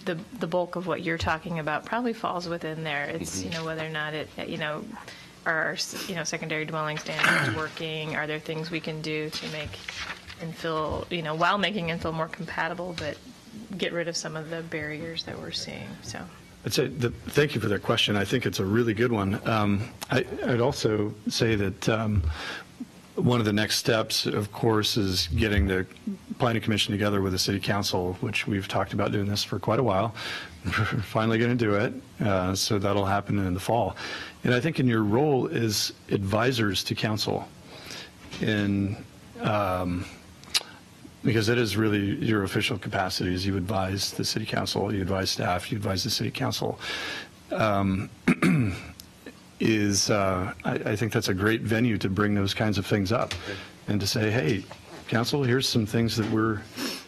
the bulk of what you're talking about probably falls within there. It's, whether or not it, are, secondary dwelling standards working? Are there things we can do to make infill, while making infill more compatible, but get rid of some of the barriers that we're seeing, so. I'd say, thank you for that question. I think it's a really good one. I'd also say that one of the next steps, of course, is getting the Planning Commission together with the City Council, which we've talked about doing this for quite a while. We're finally going to do it, so that'll happen in the fall. And I think in your role as advisors to council, because it is really your official capacities. You advise the city council, you advise staff, you advise the city council. I think that's a great venue to bring those kinds of things up and to say, hey, council, here's some things that we're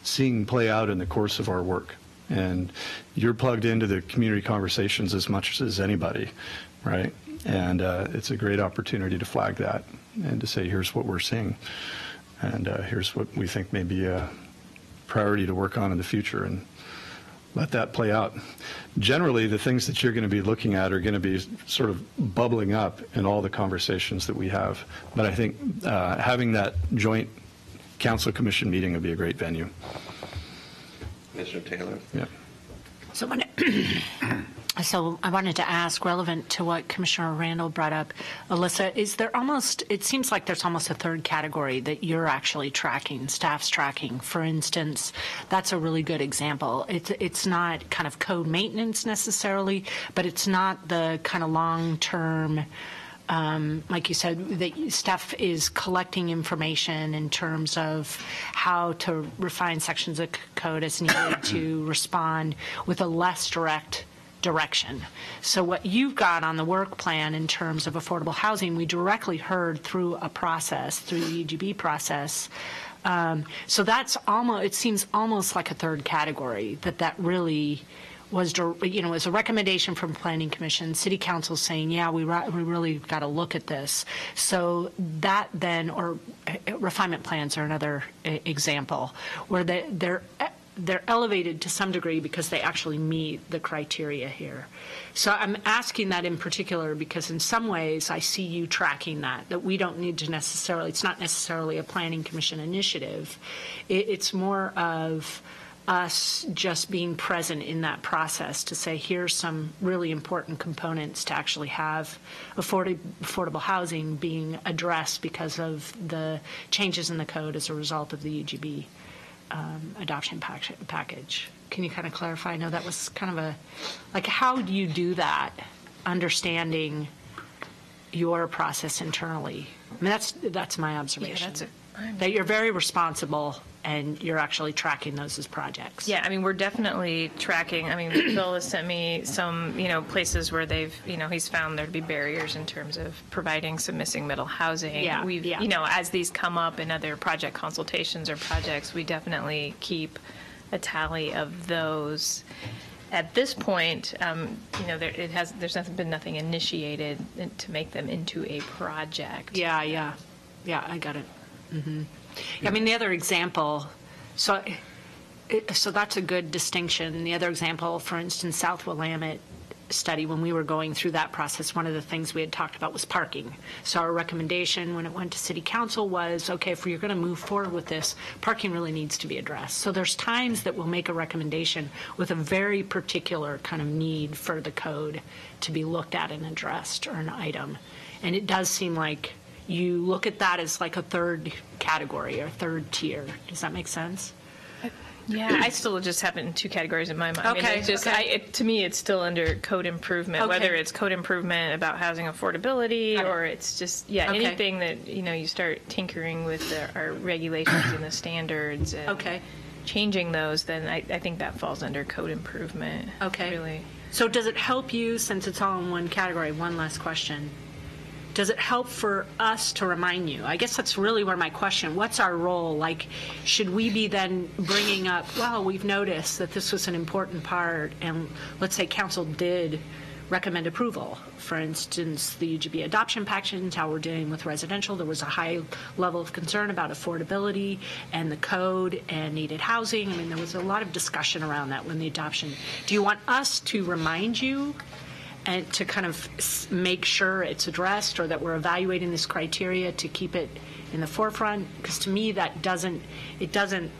seeing play out in the course of our work. And you're plugged into the community conversations as much as anybody, right? And it's a great opportunity to flag that and to say, here's what we're seeing. And here's what we think may be a priority to work on in the future, and let that play out. Generally, the things that you're going to be looking at are going to be sort of bubbling up in all the conversations that we have. But I think having that joint council commission meeting would be a great venue. Commissioner Taylor? Yeah. So I wanted to ask, relevant to what Commissioner Randall brought up, Alyssa, is there almost, it seems like there's almost a third category that you're actually tracking, staff's tracking. For instance, that's a really good example. It's not kind of code maintenance necessarily, but it's not the kind of long-term, like you said, that staff is collecting information in terms of how to refine sections of code as needed to respond with a less direct direction. So what you've got on the work plan in terms of affordable housing, we directly heard through a process, through the EGB process. So that's almost, it seems almost like a third category that really was, was a recommendation from Planning Commission, City Council saying, yeah, we really got to look at this. So that then, or refinement plans are another example, where they're elevated to some degree because they actually meet the criteria here. So I'm asking that in particular because in some ways I see you tracking that we don't need to necessarily, it's not necessarily a Planning Commission initiative. It's more of us just being present in that process to say, here's some really important components to actually have affordable housing being addressed because of the changes in the code as a result of the EGB adoption package. Can you kind of clarify? I know that was kind of like, how do you do that, understanding your process internally? I mean, that's my observation. Yeah, that you're very responsible and you're actually tracking those as projects. Yeah, I mean, we're definitely tracking. I mean, Bill has sent me some, places where they've, he's found there to be barriers in terms of providing some missing middle housing. Yeah, We've, as these come up in other project consultations or projects, we definitely keep a tally of those. At this point, there's been nothing initiated to make them into a project. Yeah, I got it. Mm-hmm. I mean, the other example, so that's a good distinction. The other example, for instance, South Willamette study, when we were going through that process, one of the things we had talked about was parking. So our recommendation when it went to City Council was, okay, if you're going to move forward with this, parking really needs to be addressed. So there's times that we'll make a recommendation with a very particular kind of need for the code to be looked at and addressed, or an item. And it does seem like you look at that as like a third category or third tier. Does that make sense? Yeah, I still just have it in two categories in my mind. Okay, I mean, it's just, to me, it's still under code improvement, Okay. whether it's code improvement about housing affordability or it's just, Okay. anything that, you start tinkering with our regulations and the standards and Okay. changing those, then I think that falls under code improvement. Okay. Really. So does it help you, since it's all in one category, one last question, does it help for us to remind you? I guess that's really where my question, what's our role? Like, should we be then bringing up, well, we've noticed that this was an important part, and let's say council did recommend approval. For instance, the UGB adoption package, how we're dealing with residential, there was a high level of concern about affordability and the code and needed housing. I mean, there was a lot of discussion around that when the adoption. Do you want us to remind you and to kind of make sure it's addressed, or that we're evaluating this criteria to keep it in the forefront? Because to me, that doesn't,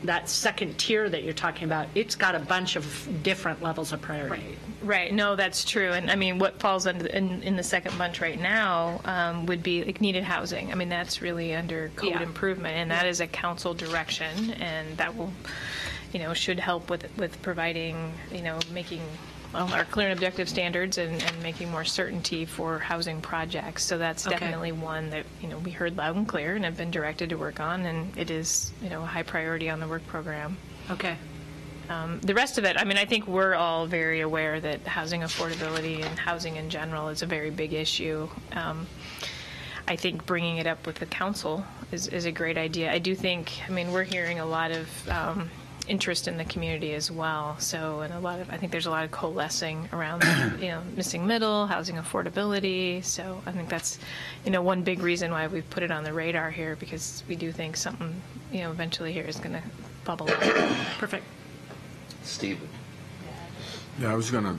that second tier that you're talking about, it's got a bunch of different levels of priority. Right. No, that's true. And I mean, what falls under in the second bunch right now would be like needed housing. I mean, that's really under code improvement, and that is a council direction, and that will, should help with providing, making our clear and objective standards and making more certainty for housing projects. So that's definitely one that, we heard loud and clear and have been directed to work on, and it is, a high priority on the work program. Okay. The rest of it, I mean, I think we're all very aware that housing affordability and housing in general is a very big issue. I think bringing it up with the council is a great idea. I do think, I mean, we're hearing a lot of interest in the community as well. So, and I think there's a lot of coalescing around, missing middle, housing affordability. So I think that's, one big reason why we've put it on the radar here, because we do think something, eventually here is going to bubble up. Perfect. Stephen. Yeah, I was going to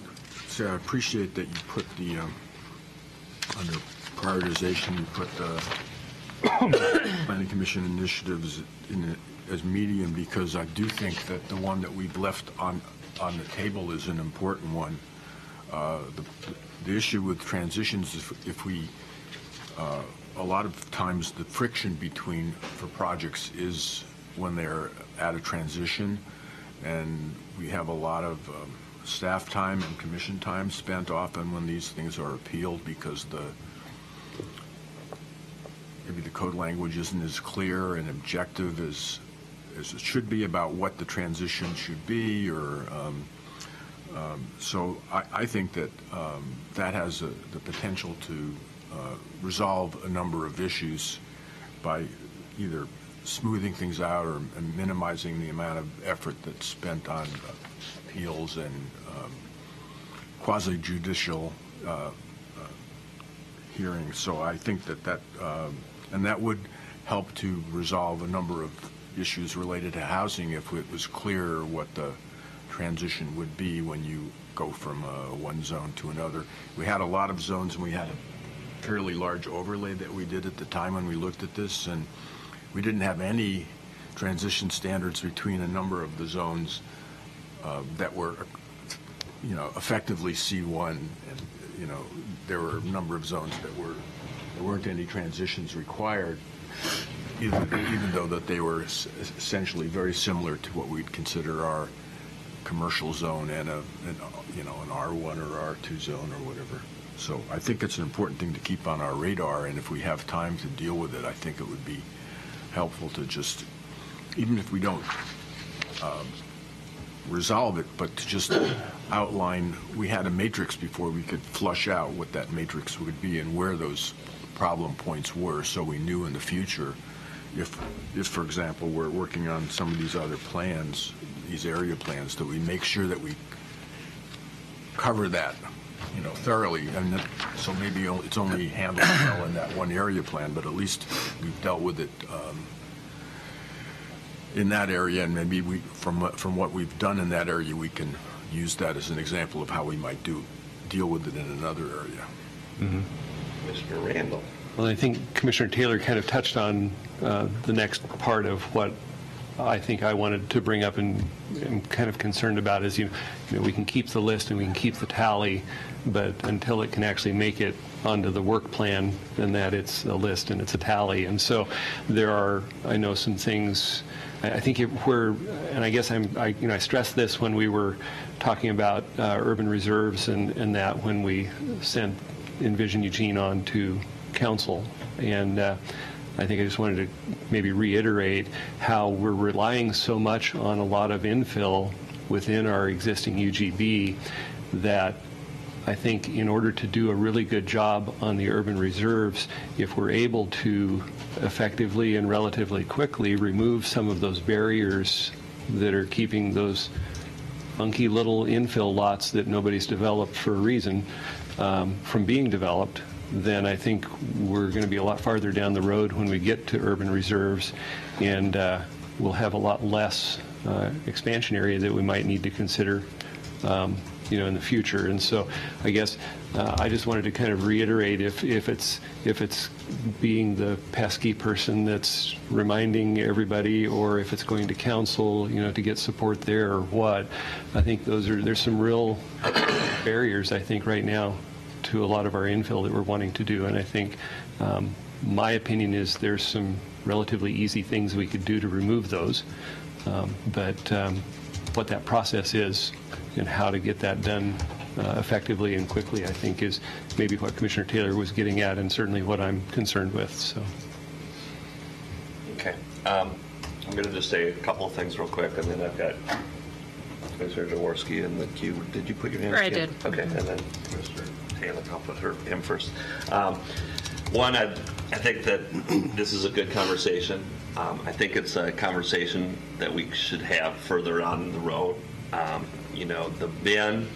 say I appreciate that you put the, under prioritization, you put the Planning Commission initiatives in as medium, because I do think that the one that we've left on the table is an important one. The issue with transitions is if we, a lot of times the friction for projects is when they're at a transition, and we have a lot of staff time and commission time spent often when these things are appealed, because maybe the code language isn't as clear and objective as it should be about what the transition should be, or so I think that that has the potential to resolve a number of issues by either smoothing things out or minimizing the amount of effort that's spent on appeals and quasi-judicial hearings. So I think that and that would help to resolve a number of issues related to housing if it was clear what the transition would be when you go from one zone to another. We had a lot of zones, and we had a fairly large overlay that we did at the time when we looked at this, and we didn't have any transition standards between a number of the zones that were, effectively C1, and, there were a number of zones that there weren't any transitions required, even though that they were essentially very similar to what we'd consider our commercial zone and an R1 or R2 zone or whatever. So I think it's an important thing to keep on our radar, and if we have time to deal with it, I think it would be helpful to just, even if we don't resolve it, but to just outline, we had a matrix before, we could flush out what that matrix would be and where those problem points were, so we knew in the future if for example, we're working on some of these other plans, these area plans, that we make sure that we cover that, thoroughly. And so maybe it's only handled well in that one area plan, but at least we've dealt with it in that area, and maybe from what we've done in that area, we can use that as an example of how we might deal with it in another area. Mm-hmm. Mr. Randall. Well, I think Commissioner Taylor kind of touched on the next part of what I think I wanted to bring up and am kind of concerned about is, we can keep the list and we can keep the tally, but until it can actually make it onto the work plan, then that it's a list and it's a tally. And so there are, I know, some things, I think and I guess I stressed this when we were talking about urban reserves and that when we sent Envision Eugene on to council. And I think I just wanted to maybe reiterate how we're relying so much on a lot of infill within our existing UGB that I think in order to do a really good job on the urban reserves, if we're able to effectively and relatively quickly remove some of those barriers that are keeping those funky little infill lots that nobody's developed for a reason from being developed, then I think we're going to be a lot farther down the road when we get to urban reserves, and we'll have a lot less expansion area that we might need to consider in the future. And so I guess I just wanted to kind of reiterate if it's being the pesky person that's reminding everybody, or if it's going to council, to get support there or what. I think there's some real barriers, I think, right now to a lot of our infill that we're wanting to do. And I think my opinion is there's some relatively easy things we could do to remove those. But what that process is and how to get that done effectively and quickly, I think, is maybe what Commissioner Taylor was getting at, and certainly what I'm concerned with. So, okay, I'm going to just say a couple of things real quick, and then I've got Commissioner Jaworski in the queue. Did you put your hand? I did. Okay, and then Commissioner Taylor. I'll put him first. One, I think that this is a good conversation. I think it's a conversation that we should have further on the road. The bin,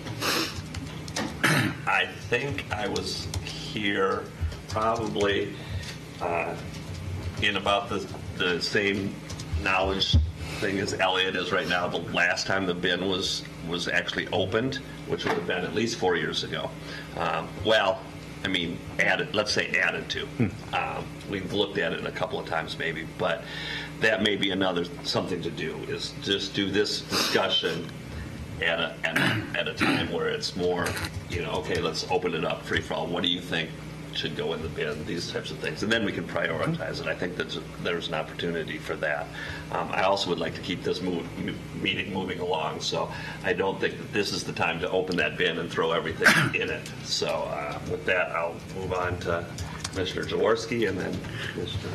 I think I was here probably in about the same knowledge thing as Elliot is right now. The last time the bin was actually opened, which would have been at least 4 years ago. Let's say added to. We've looked at it a couple of times maybe, but that may be something to do, is just do this discussion at a time where it's more, okay, let's open it up free for all. What do you think should go in the bin? These types of things. And then we can prioritize it. I think that there's an opportunity for that. I also would like to keep this meeting moving along, so I don't think that this is the time to open that bin and throw everything in it. So with that, I'll move on to Commissioner Jaworski and then Commissioner.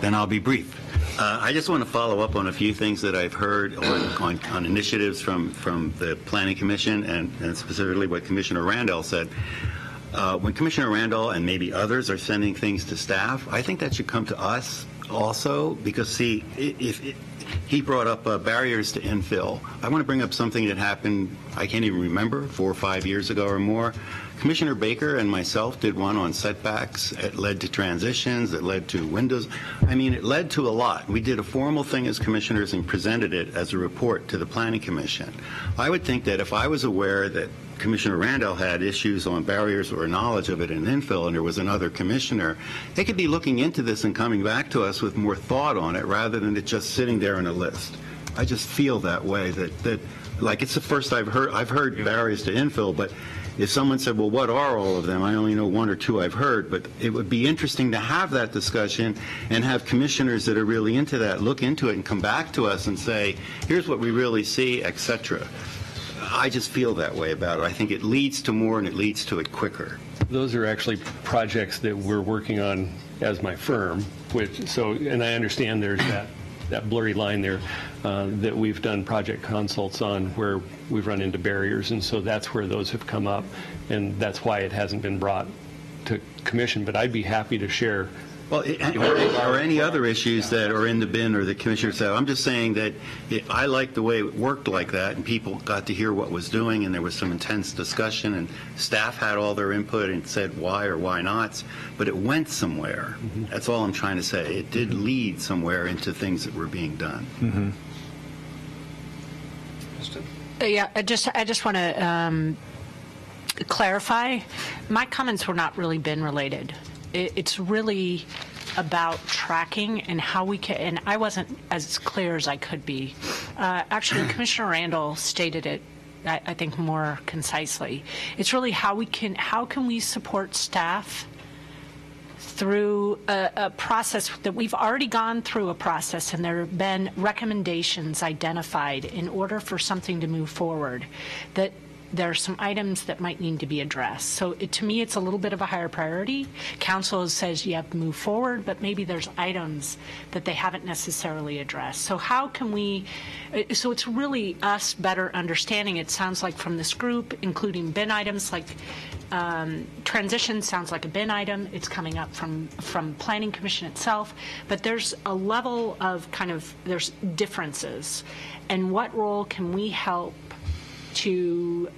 Then I'll be brief. I just want to follow up on a few things that I've heard on initiatives from the Planning Commission, and specifically what Commissioner Randall said. When Commissioner Randall and maybe others are sending things to staff, I think that should come to us also, because, see, if he brought up barriers to infill. I want to bring up something that happened, I can't even remember, 4 or 5 years ago or more. Commissioner Baker and myself did one on setbacks. It led to transitions. It led to windows. It led to a lot. We did a formal thing as commissioners and presented it as a report to the Planning Commission. I would think that if I was aware that Commissioner Randall had issues on barriers or knowledge of it in infill, and there was another commissioner, they could be looking into this and coming back to us with more thought on it rather than it just sitting there in a list. I just feel that way, that like, it's the first I've heard barriers to infill, but if someone said, well, what are all of them? I only know 1 or 2 I've heard, but it would be interesting to have that discussion and have commissioners that are really into that look into it and come back to us and say, here's what we really see, etc. I just feel that way about it. I think it leads to more and it leads to it quicker. those are actually projects that we're working on as my firm, and I understand there's that blurry line there that we've done project consults on where we've run into barriers, and so that's where those have come up, and that's why it hasn't been brought to commission. But I'd be happy to share. Well, or any other issues that are in the bin or the commissioner said. I'm just saying that I like the way it worked like that, and people got to hear what was doing, and there was some intense discussion, and staff had all their input and said why or why nots, but it went somewhere. Mm-hmm. That's all I'm trying to say. It did lead somewhere into things that were being done. Mm-hmm. Yeah, I just want to clarify. My comments were not really bin related. It's really about tracking and how we can, and I wasn't as clear as I could be. Actually, Commissioner Randall stated it, I think, more concisely. It's really how can we support staff through a process that we've already gone through a process, and there have been recommendations identified in order for something to move forward, that there are some items that might need to be addressed. So to me, it's a little bit of a higher priority. Council says you have to move forward, but maybe there's items that they haven't necessarily addressed. So how can we, so it's really us better understanding, it sounds like from this group, including bin items, like transition sounds like a bin item. It's coming up from Planning Commission itself, but there's a level of there's differences. And what role can we help to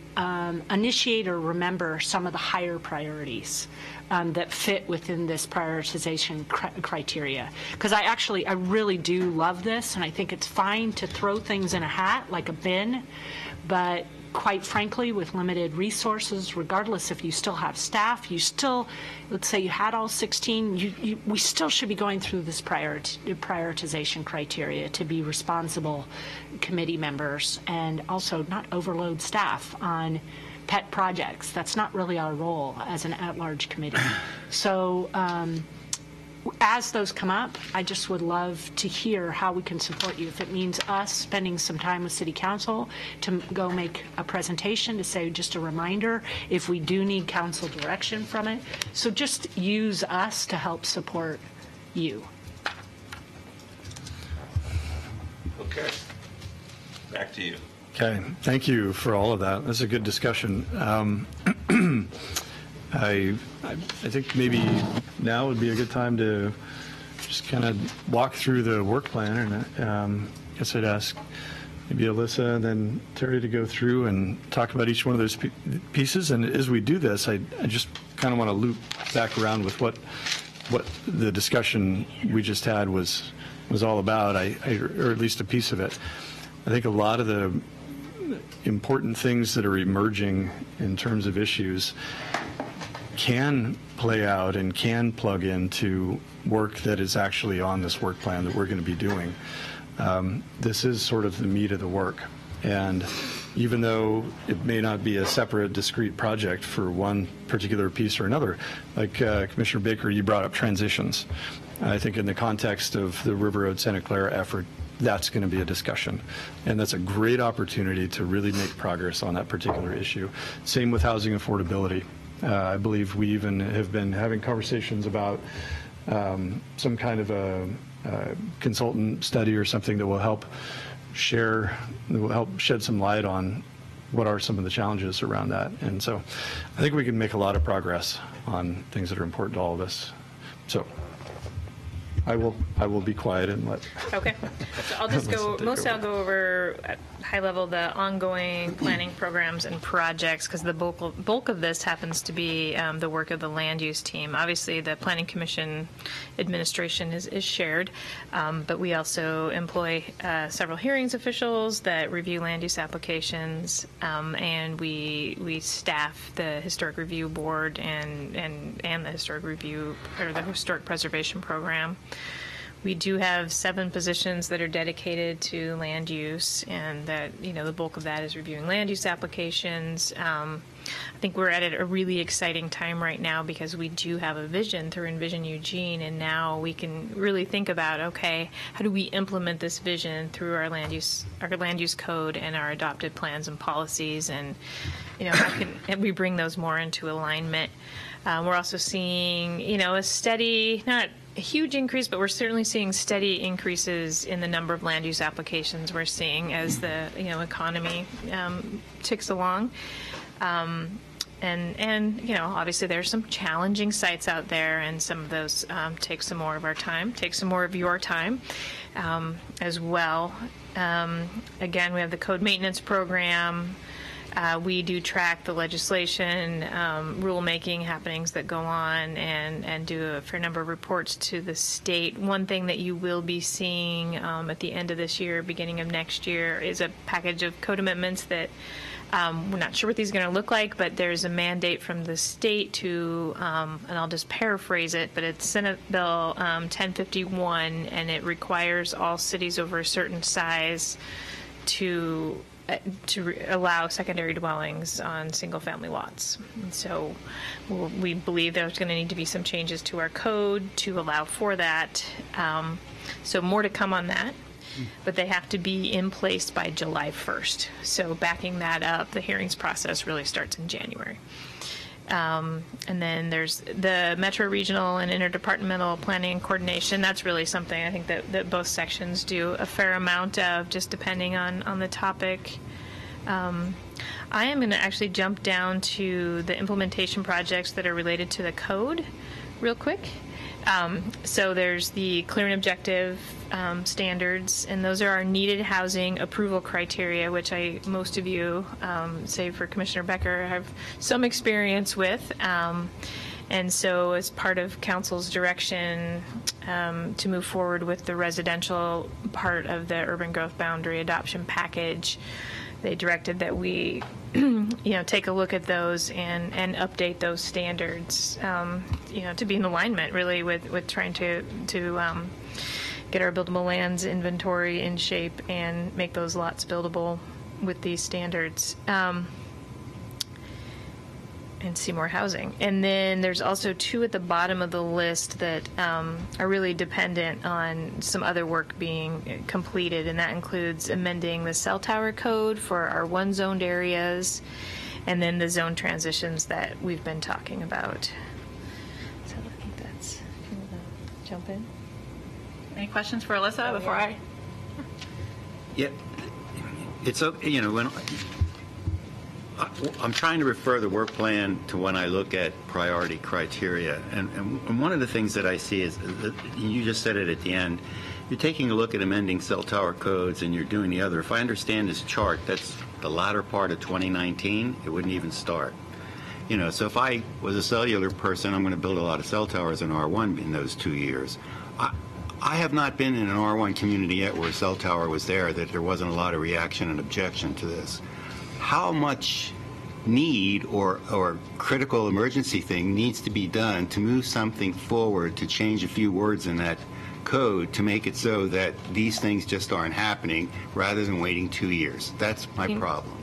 initiate or remember some of the higher priorities that fit within this prioritization criteria. Because I really do love this, and I think it's fine to throw things in a hat like a bin, but quite frankly, with limited resources, regardless if you still have staff, you still, let's say you had all 16, we still should be going through this prioritization criteria to be responsible committee members and also not overload staff on pet projects. That's not really our role as an at-large committee. So as those come up, I just would love to hear how we can support you. If it means us spending some time with City Council to go make a presentation to say just a reminder if we do need council direction from it. So just use us to help support you. Okay. Back to you. Okay, thank you for all of that. That's a good discussion. I think maybe now would be a good time to just kind of walk through the work plan, and I guess I'd ask maybe Alyssa and then Terry to go through and talk about each one of those pieces. And as we do this, I just kind of want to loop back around with what the discussion we just had was all about, or at least a piece of it. I think a lot of the important things that are emerging in terms of issues can play out and can plug into work that is actually on this work plan that we're going to be doing. This is sort of the meat of the work. And even though it may not be a separate, discrete project for one particular piece or another, like Commissioner Baker, you brought up transitions. I think in the context of the River Road Santa Clara effort, that's going to be a discussion. And that's a great opportunity to really make progress on that particular issue. Same with housing affordability. I believe we even have been having conversations about some kind of a consultant study or something that will help shed some light on what are some of the challenges around that. And so I think we can make a lot of progress on things that are important to all of us. So I will be quiet and let. Okay, so I'll just go, mostly I'll go over at high level the ongoing planning programs and projects, because the bulk of this happens to be the work of the land use team. Obviously, the Planning Commission administration is shared, but we also employ several hearings officials that review land use applications, and we staff the Historic Review Board and the Historic Review, or the Historic Preservation Program. We do have 7 positions that are dedicated to land use, and that, the bulk of that is reviewing land use applications. I think we're at a really exciting time right now because we do have a vision through Envision Eugene, and now we can really think about, okay, how do we implement this vision through our land use code and our adopted plans and policies, and how can we bring those more into alignment? We're also seeing, a steady, not a huge increase, but we're certainly seeing steady increases in the number of land use applications we're seeing as the economy ticks along. And obviously there's some challenging sites out there, and some of those take some more of our time, take some more of your time as well. Again, we have the code maintenance program. We do track the legislation, rulemaking happenings that go on, and do a fair number of reports to the state. One thing that you will be seeing at the end of this year, beginning of next year, is a package of code amendments that we're not sure what these are going to look like, but there's a mandate from the state to, and I'll just paraphrase it, but it's Senate Bill 1051, and it requires all cities over a certain size to allow secondary dwellings on single-family lots. And so we believe there's going to need to be some changes to our code to allow for that. So more to come on that, but they have to be in place by July 1st. So backing that up, the hearings process really starts in January. And then there's the Metro Regional and Interdepartmental Planning and Coordination. That's really something I think that both sections do a fair amount of, just depending on the topic. I am going to actually jump down to the implementation projects that are related to the code real quick. So there's the clear and objective standards, and those are our needed housing approval criteria, which most of you, save for Commissioner Becker, have some experience with. And so as part of council's direction to move forward with the residential part of the urban growth boundary adoption package, they directed that we take a look at those and update those standards, to be in alignment really with trying to get our buildable lands inventory in shape and make those lots buildable with these standards. And see more housing. And then there's also 2 at the bottom of the list that are really dependent on some other work being completed, and that includes amending the cell tower code for our one-zoned areas, and then the zone transitions that we've been talking about. So I think that's, if you want to jump in. Any questions for Alyssa before I? Yeah, it's okay, when I'm trying to refer the work plan to when I look at priority criteria. And one of the things that I see is, you just said it at the end, you're taking a look at amending cell tower codes and you're doing the other. If I understand this chart, that's the latter part of 2019, it wouldn't even start. So if I was a cellular person, I'm going to build a lot of cell towers in R1 in those 2 years. I have not been in an R1 community yet where a cell tower was there that there wasn't a lot of reaction and objection to this. How much need or critical emergency thing needs to be done to move something forward, to change a few words in that code to make it so that these things just aren't happening rather than waiting 2 years? That's my problem.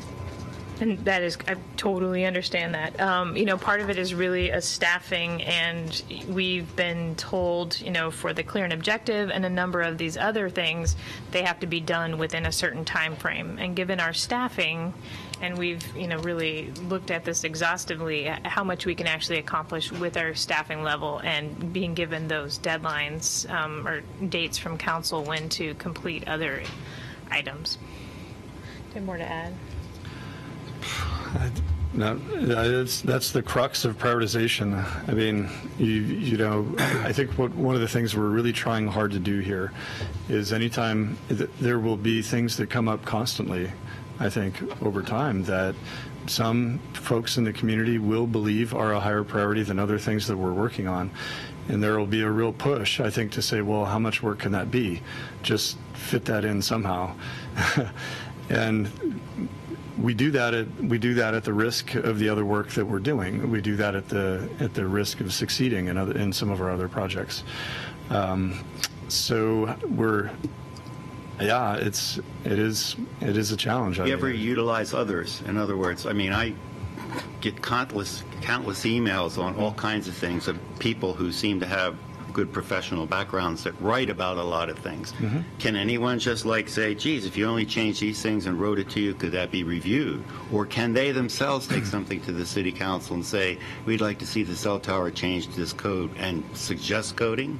And that is, I totally understand that. Part of it is really a staffing, and we've been told, for the clear and objective and a number of these other things, they have to be done within a certain time frame. And given our staffing, and we've, really looked at this exhaustively, how much we can actually accomplish with our staffing level and being given those deadlines or dates from council when to complete other items. Do you have more to add? No, that's the crux of prioritization. I mean, I think one of the things we're really trying hard to do here is anytime there will be things that come up constantly, I think, over time that some folks in the community will believe are a higher priority than other things that we're working on. And there will be a real push, I think, to say, well, how much work can that be? Just fit that in somehow. And we do that at the risk of the other work that we're doing. We do that at the risk of succeeding in some of our other projects. So it is a challenge. Do you ever utilize others? In other words, I get countless emails on all kinds of things of people who seem to have good professional backgrounds that write about a lot of things. Mm-hmm. Can anyone just say, geez, if you only change these things and wrote it to you, could that be reviewed? Or can they themselves take something to the city council and say, we'd like to see the cell tower change to this code and suggest coding?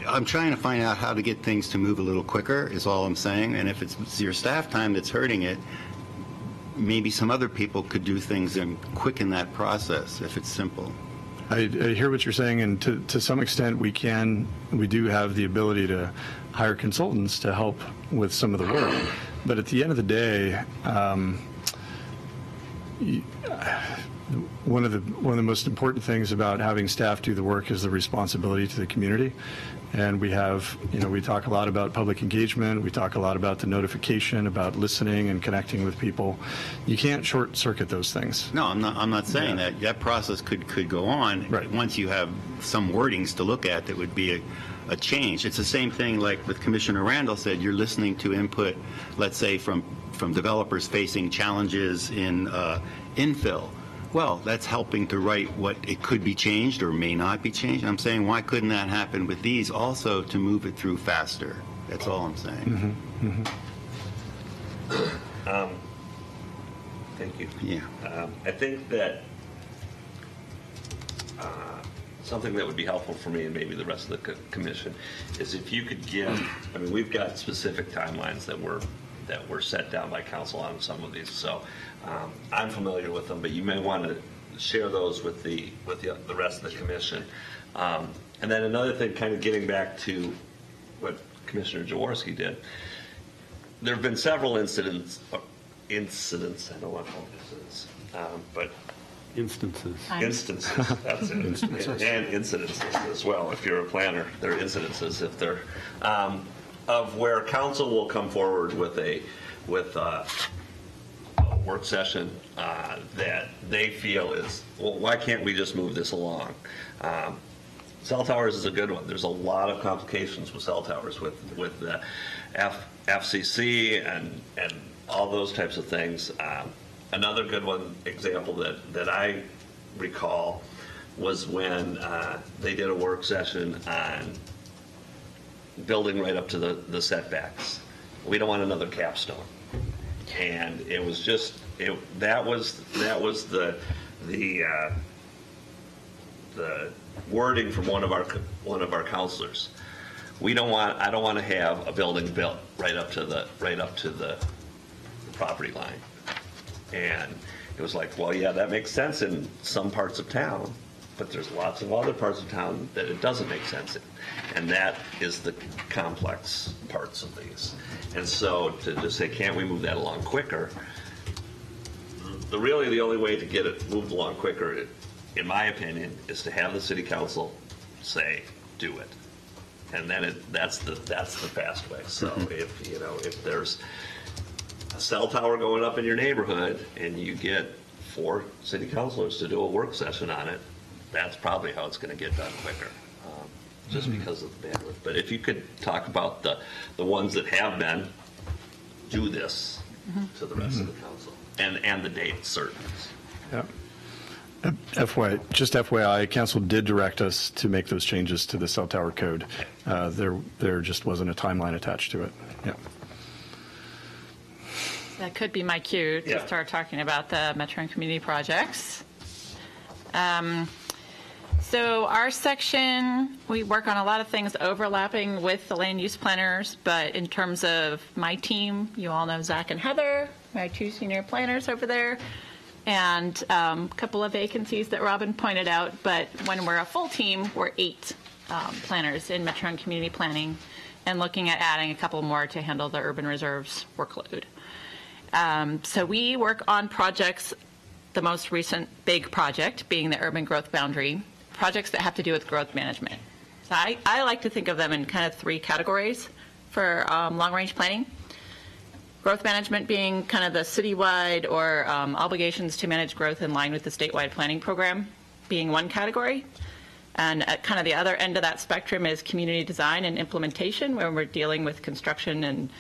I'm trying to find out how to get things to move a little quicker is all I'm saying. And if it's your staff time that's hurting it, maybe some other people could do things and quicken that process if it's simple. I hear what you're saying, and to some extent we do have the ability to hire consultants to help with some of the work. But at the end of the day, one of the most important things about having staff do the work is the responsibility to the community. And we talk a lot about public engagement. We talk a lot about the notification, about listening and connecting with people. You can't short circuit those things. No, I'm not saying that. That process could go on. Right. Once you have some wordings to look at that would be a change. It's the same thing like with Commissioner Randall said, you're listening to input, let's say, from developers facing challenges in infill. Well, that's helping to write what it could be changed or may not be changed. I'm saying, why couldn't that happen with these also to move it through faster? That's all I'm saying. Mm-hmm. Mm-hmm. Thank you. Yeah. I think that something that would be helpful for me and maybe the rest of the commission is if you could give, we've got specific timelines that were set down by council on some of these. So I'm familiar with them, but you may want to share those with the rest of the commission. And then another thing, kind of getting back to what Commissioner Jaworski did. There have been several incidents, I don't want to call them incidents, but Instances. instances, that's it. And incidences as well. If you're a planner, there are incidences if they're, of where council will come forward with a work session that they feel is, well, why can't we just move this along? Cell towers is a good one. There's a lot of complications with cell towers, with the FCC and all those types of things. Another good one example that I recall was when they did a work session on building right up to the setbacks. We don't want another capstone, and it was just that was the wording from one of our counselors. I don't want to have a building built right up to the property line. And it was like, well, yeah, that makes sense in some parts of town, but there's lots of other parts of town that it doesn't make sense in. And that is the complex parts of these. And so to just say, can't we move that along quicker? Really the only way to get it moved along quicker, in my opinion, is to have the city council say, do it. And then that's the fast way. So if there's a cell tower going up in your neighborhood and you get 4 city councilors to do a work session on it, that's probably how it's going to get done quicker, just because of the bandwidth. But if you could talk about the ones that have been, do this to the rest of the council, and the date certain. Yeah. FYI, council did direct us to make those changes to the cell tower code. There just wasn't a timeline attached to it. Yeah. That could be my cue to start talking about the Metro and Community projects. So our section, we work on a lot of things overlapping with the land use planners, but in terms of my team, you all know Zach and Heather, my 2 senior planners over there, and a couple of vacancies that Robin pointed out, but when we're a full team, we're 8 planners in Metro and Community Planning, and looking at adding a couple more to handle the urban reserves workload. So we work on projects, the most recent big project being the urban growth boundary, projects that have to do with growth management. So I like to think of them in kind of 3 categories for long-range planning. Growth management being kind of the citywide or obligations to manage growth in line with the statewide planning program being one category. And at kind of the other end of that spectrum is community design and implementation, where we're dealing with construction and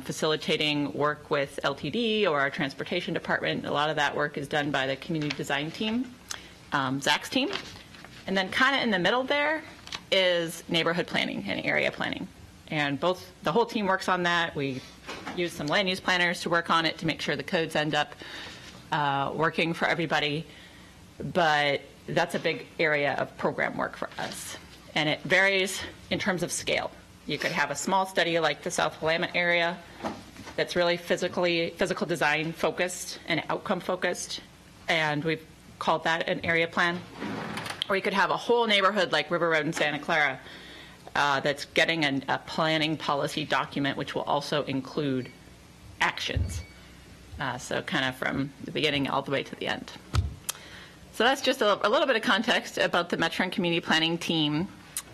facilitating work with LTD or our transportation department. A lot of that work is done by the community design team, Zach's team. And then kind of in the middle there is neighborhood planning and area planning. And the whole team works on that. We use some land use planners to work on it to make sure the codes end up working for everybody. But that's a big area of program work for us. And it varies in terms of scale. You could have a small study like the South Willamette area that's really physical design focused and outcome focused. And we've called that an area plan. Or you could have a whole neighborhood like River Road in Santa Clara that's getting a planning policy document, which will also include actions. So kind of from the beginning all the way to the end. So that's just a little bit of context about the Metro and Community Planning team.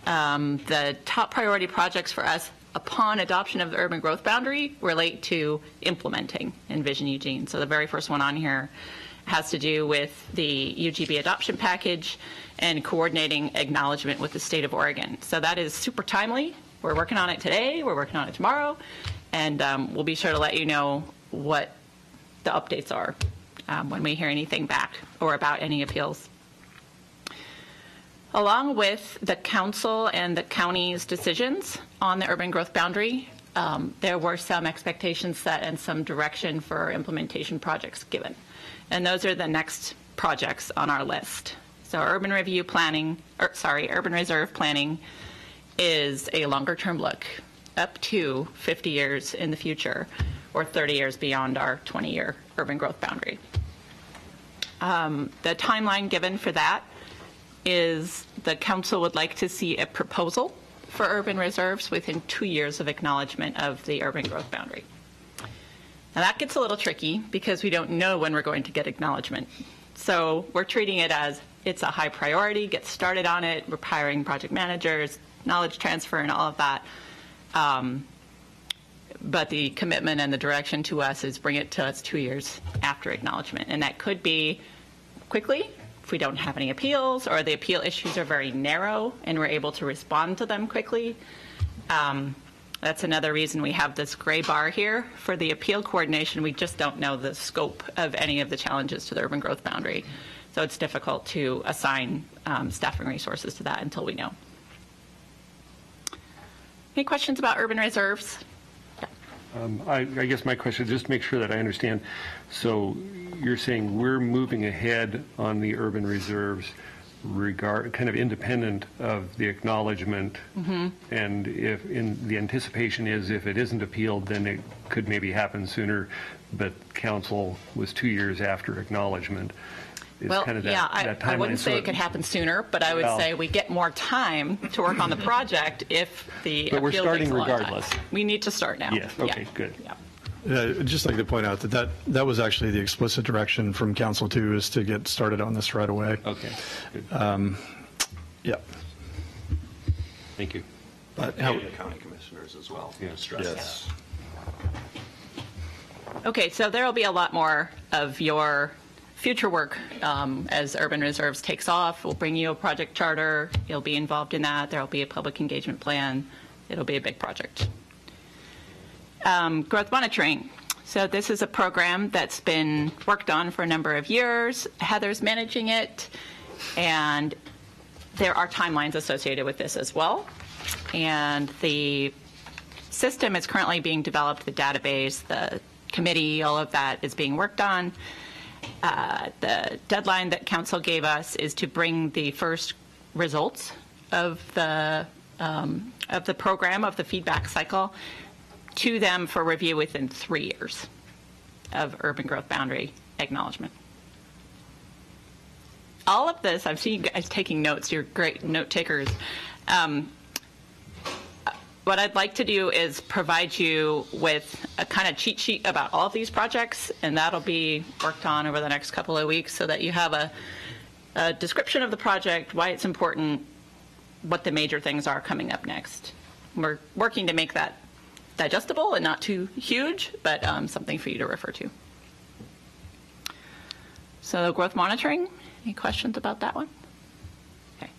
The top priority projects for us upon adoption of the urban growth boundary relate to implementing Envision Eugene. So the very first one on here has to do with the UGB adoption package and coordinating acknowledgement with the state of Oregon. So that is super timely. We're working on it today, we're working on it tomorrow, and we'll be sure to let you know what the updates are when we hear anything back or about any appeals. Along with the council and the county's decisions on the urban growth boundary, there were some expectations set and some direction for implementation projects given. And those are the next projects on our list. So urban reserve planning is a longer term look up to 50 years in the future or 30 years beyond our 20-year urban growth boundary. The timeline given for that is the council would like to see a proposal for urban reserves within 2 years of acknowledgement of the urban growth boundary. Now that gets a little tricky because we don't know when we're going to get acknowledgement. So we're treating it as it's a high priority, get started on it, we're hiring project managers, knowledge transfer and all of that. But the commitment and the direction to us is bring it to us 2 years after acknowledgement. And that could be quickly if we don't have any appeals or the appeal issues are very narrow and we're able to respond to them quickly. That's another reason we have this gray bar here. For the appeal coordination, we just don't know the scope of any of the challenges to the urban growth boundary. So it's difficult to assign staffing resources to that until we know. Any questions about urban reserves? I guess my question, just to make sure that I understand, so you're saying we're moving ahead on the urban reserves kind of independent of the acknowledgement, and if the anticipation is if it isn't appealed, then it could maybe happen sooner, but council was 2 years after acknowledgement. Well, kind of yeah, that I timeline. wouldn't say it could happen sooner, but I would say we get more time to work on the project if the But we're appeal starting takes a long time. regardless. We need to start now. Yes, okay, Yeah. good. Yeah. I'd just like to point out that was actually the explicit direction from council too, is to get started on this right away. Okay, good. Yeah. Thank you. But And the county commissioners as well. Yeah. to stress yes. Okay, so there will be a lot more of your future work as Urban Reserves takes off. We'll bring you a project charter. You'll be involved in that. There will be a public engagement plan. It'll be a big project. Growth monitoring. So this is a program that's been worked on for a number of years. Heather's managing it, and there are timelines associated with this as well. And the system is currently being developed, the database, the committee, all of that is being worked on. The deadline that council gave us is to bring the first results of the program, of the feedback cycle, to them for review within 3 years of urban growth boundary acknowledgement. All of this, I've seen you guys taking notes, you're great note takers. What I'd like to do is provide you with a kind of cheat sheet about all of these projects, and that'll be worked on over the next couple of weeks so that you have a description of the project, why it's important, what the major things are coming up next. We're working to make that digestible and not too huge, but something for you to refer to. So growth monitoring, any questions about that one? Okay.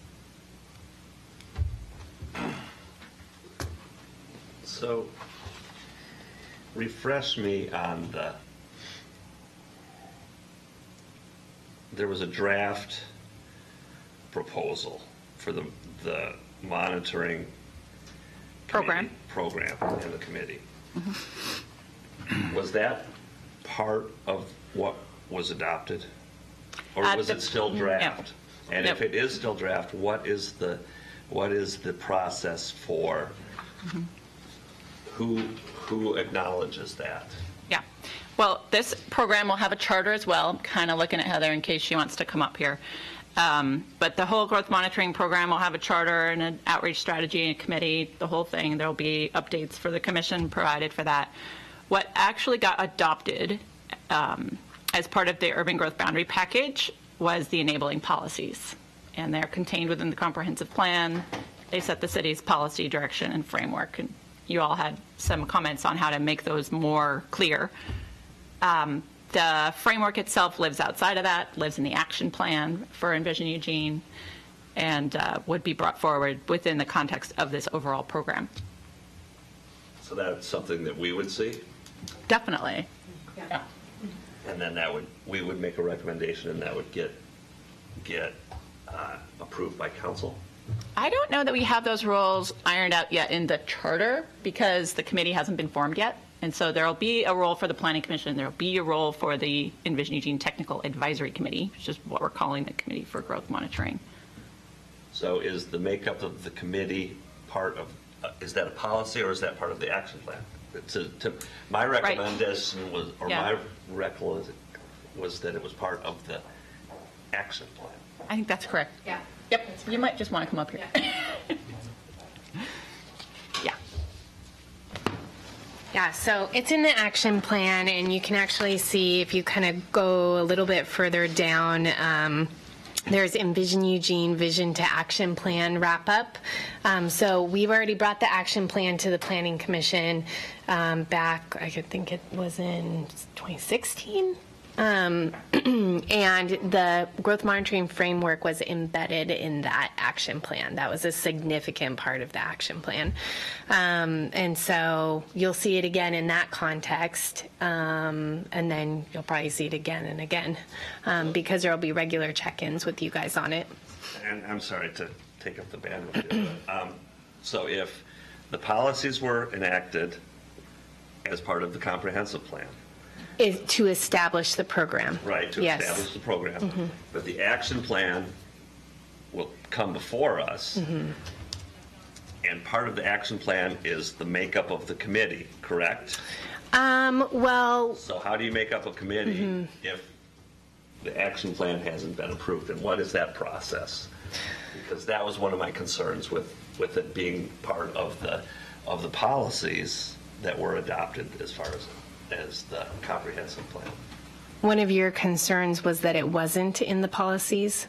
So, refresh me on there was a draft proposal for the monitoring Program. program in the committee. Was that part of what was adopted? Or was it still draft? And if it is still draft, what is the process for who acknowledges that? Yeah. Well, this program will have a charter as well. I'm kind of looking at Heather in case she wants to come up here. But the whole growth monitoring program will have a charter and an outreach strategy and a committee, the whole thing. There will be updates for the commission provided for that. What actually got adopted as part of the urban growth boundary package was the enabling policies. And they're contained within the comprehensive plan. They set the city's policy direction and framework. And you all had some comments on how to make those more clear. The framework itself lives outside of that, lives in the action plan for Envision Eugene, and would be brought forward within the context of this overall program. So that's something that we would see? Definitely. Yeah. And then we would make a recommendation and that would get approved by council? I don't know that we have those roles ironed out yet in the charter because the committee hasn't been formed yet. And so there will be a role for the Planning Commission. There will be a role for the Envision Eugene Technical Advisory Committee, which is what we're calling the Committee for Growth Monitoring. So is the makeup of the committee part of, is that a policy or is that part of the action plan? My recommendation was, or my recollection was that it was part of the action plan. I think that's correct. Yeah. Yep. You might just want to come up here. Yeah. Yeah, so it's in the action plan, and you can actually see if you kind of go a little bit further down. There's Envision Eugene Vision to Action Plan wrap up. So we've already brought the action plan to the Planning Commission back, I could think it was in 2016. And the growth monitoring framework was embedded in that action plan. That was a significant part of the action plan. And so you'll see it again in that context, and then you'll probably see it again and again, because there will be regular check-ins with you guys on it. And I'm sorry to take up the bandwidth here, but, so if the policies were enacted as part of the comprehensive plan, Is to establish the program. right, to Yes. establish the program, but the action plan will come before us, and part of the action plan is the makeup of the committee, correct? Well, So how do you make up a committee if the action plan hasn't been approved, and what is that process? Because that was one of my concerns with it being part of the policies that were adopted as far as the comprehensive plan. one of your concerns was that it wasn't in the policies?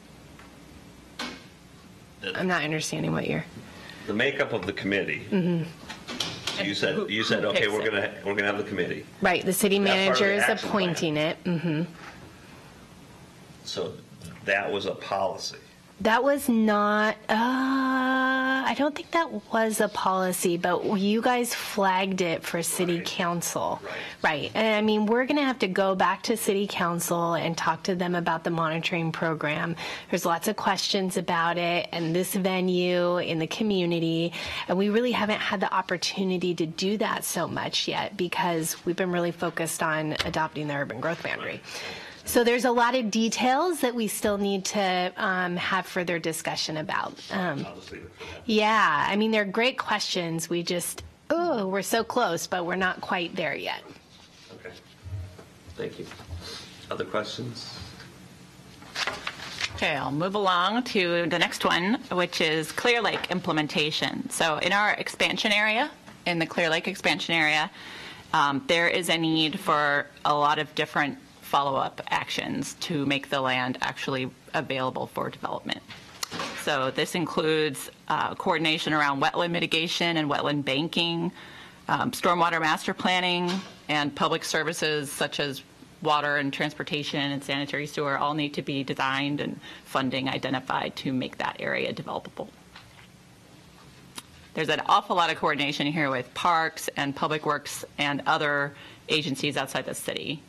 I'm not understanding what you're... The makeup of the committee. So you said, okay, picks we're gonna have the committee. Right, the city That's part of manager the is action appointing it. So that was a policy. That was not, I don't think that was a policy, but you guys flagged it for city Right. council. Right. Right. And I mean, we're going to have to go back to city council and talk to them about the monitoring program. There's lots of questions about it and this venue in the community. And we really haven't had the opportunity to do that so much yet because we've been really focused on adopting the urban growth boundary. So there's a lot of details that we still need to have further discussion about. I'll just leave it for that. Yeah, I mean, they're great questions. We just, we're so close, but we're not quite there yet. Okay. Thank you. Other questions? Okay, I'll move along to the next one, which is Clear Lake implementation. So in our expansion area, in the Clear Lake expansion area, there is a need for a lot of different follow-up actions to make the land actually available for development. So this includes coordination around wetland mitigation and wetland banking, stormwater master planning, and public services such as water and transportation and sanitary sewer all need to be designed and funding identified to make that area developable. There's an awful lot of coordination here with parks and public works and other agencies outside the city.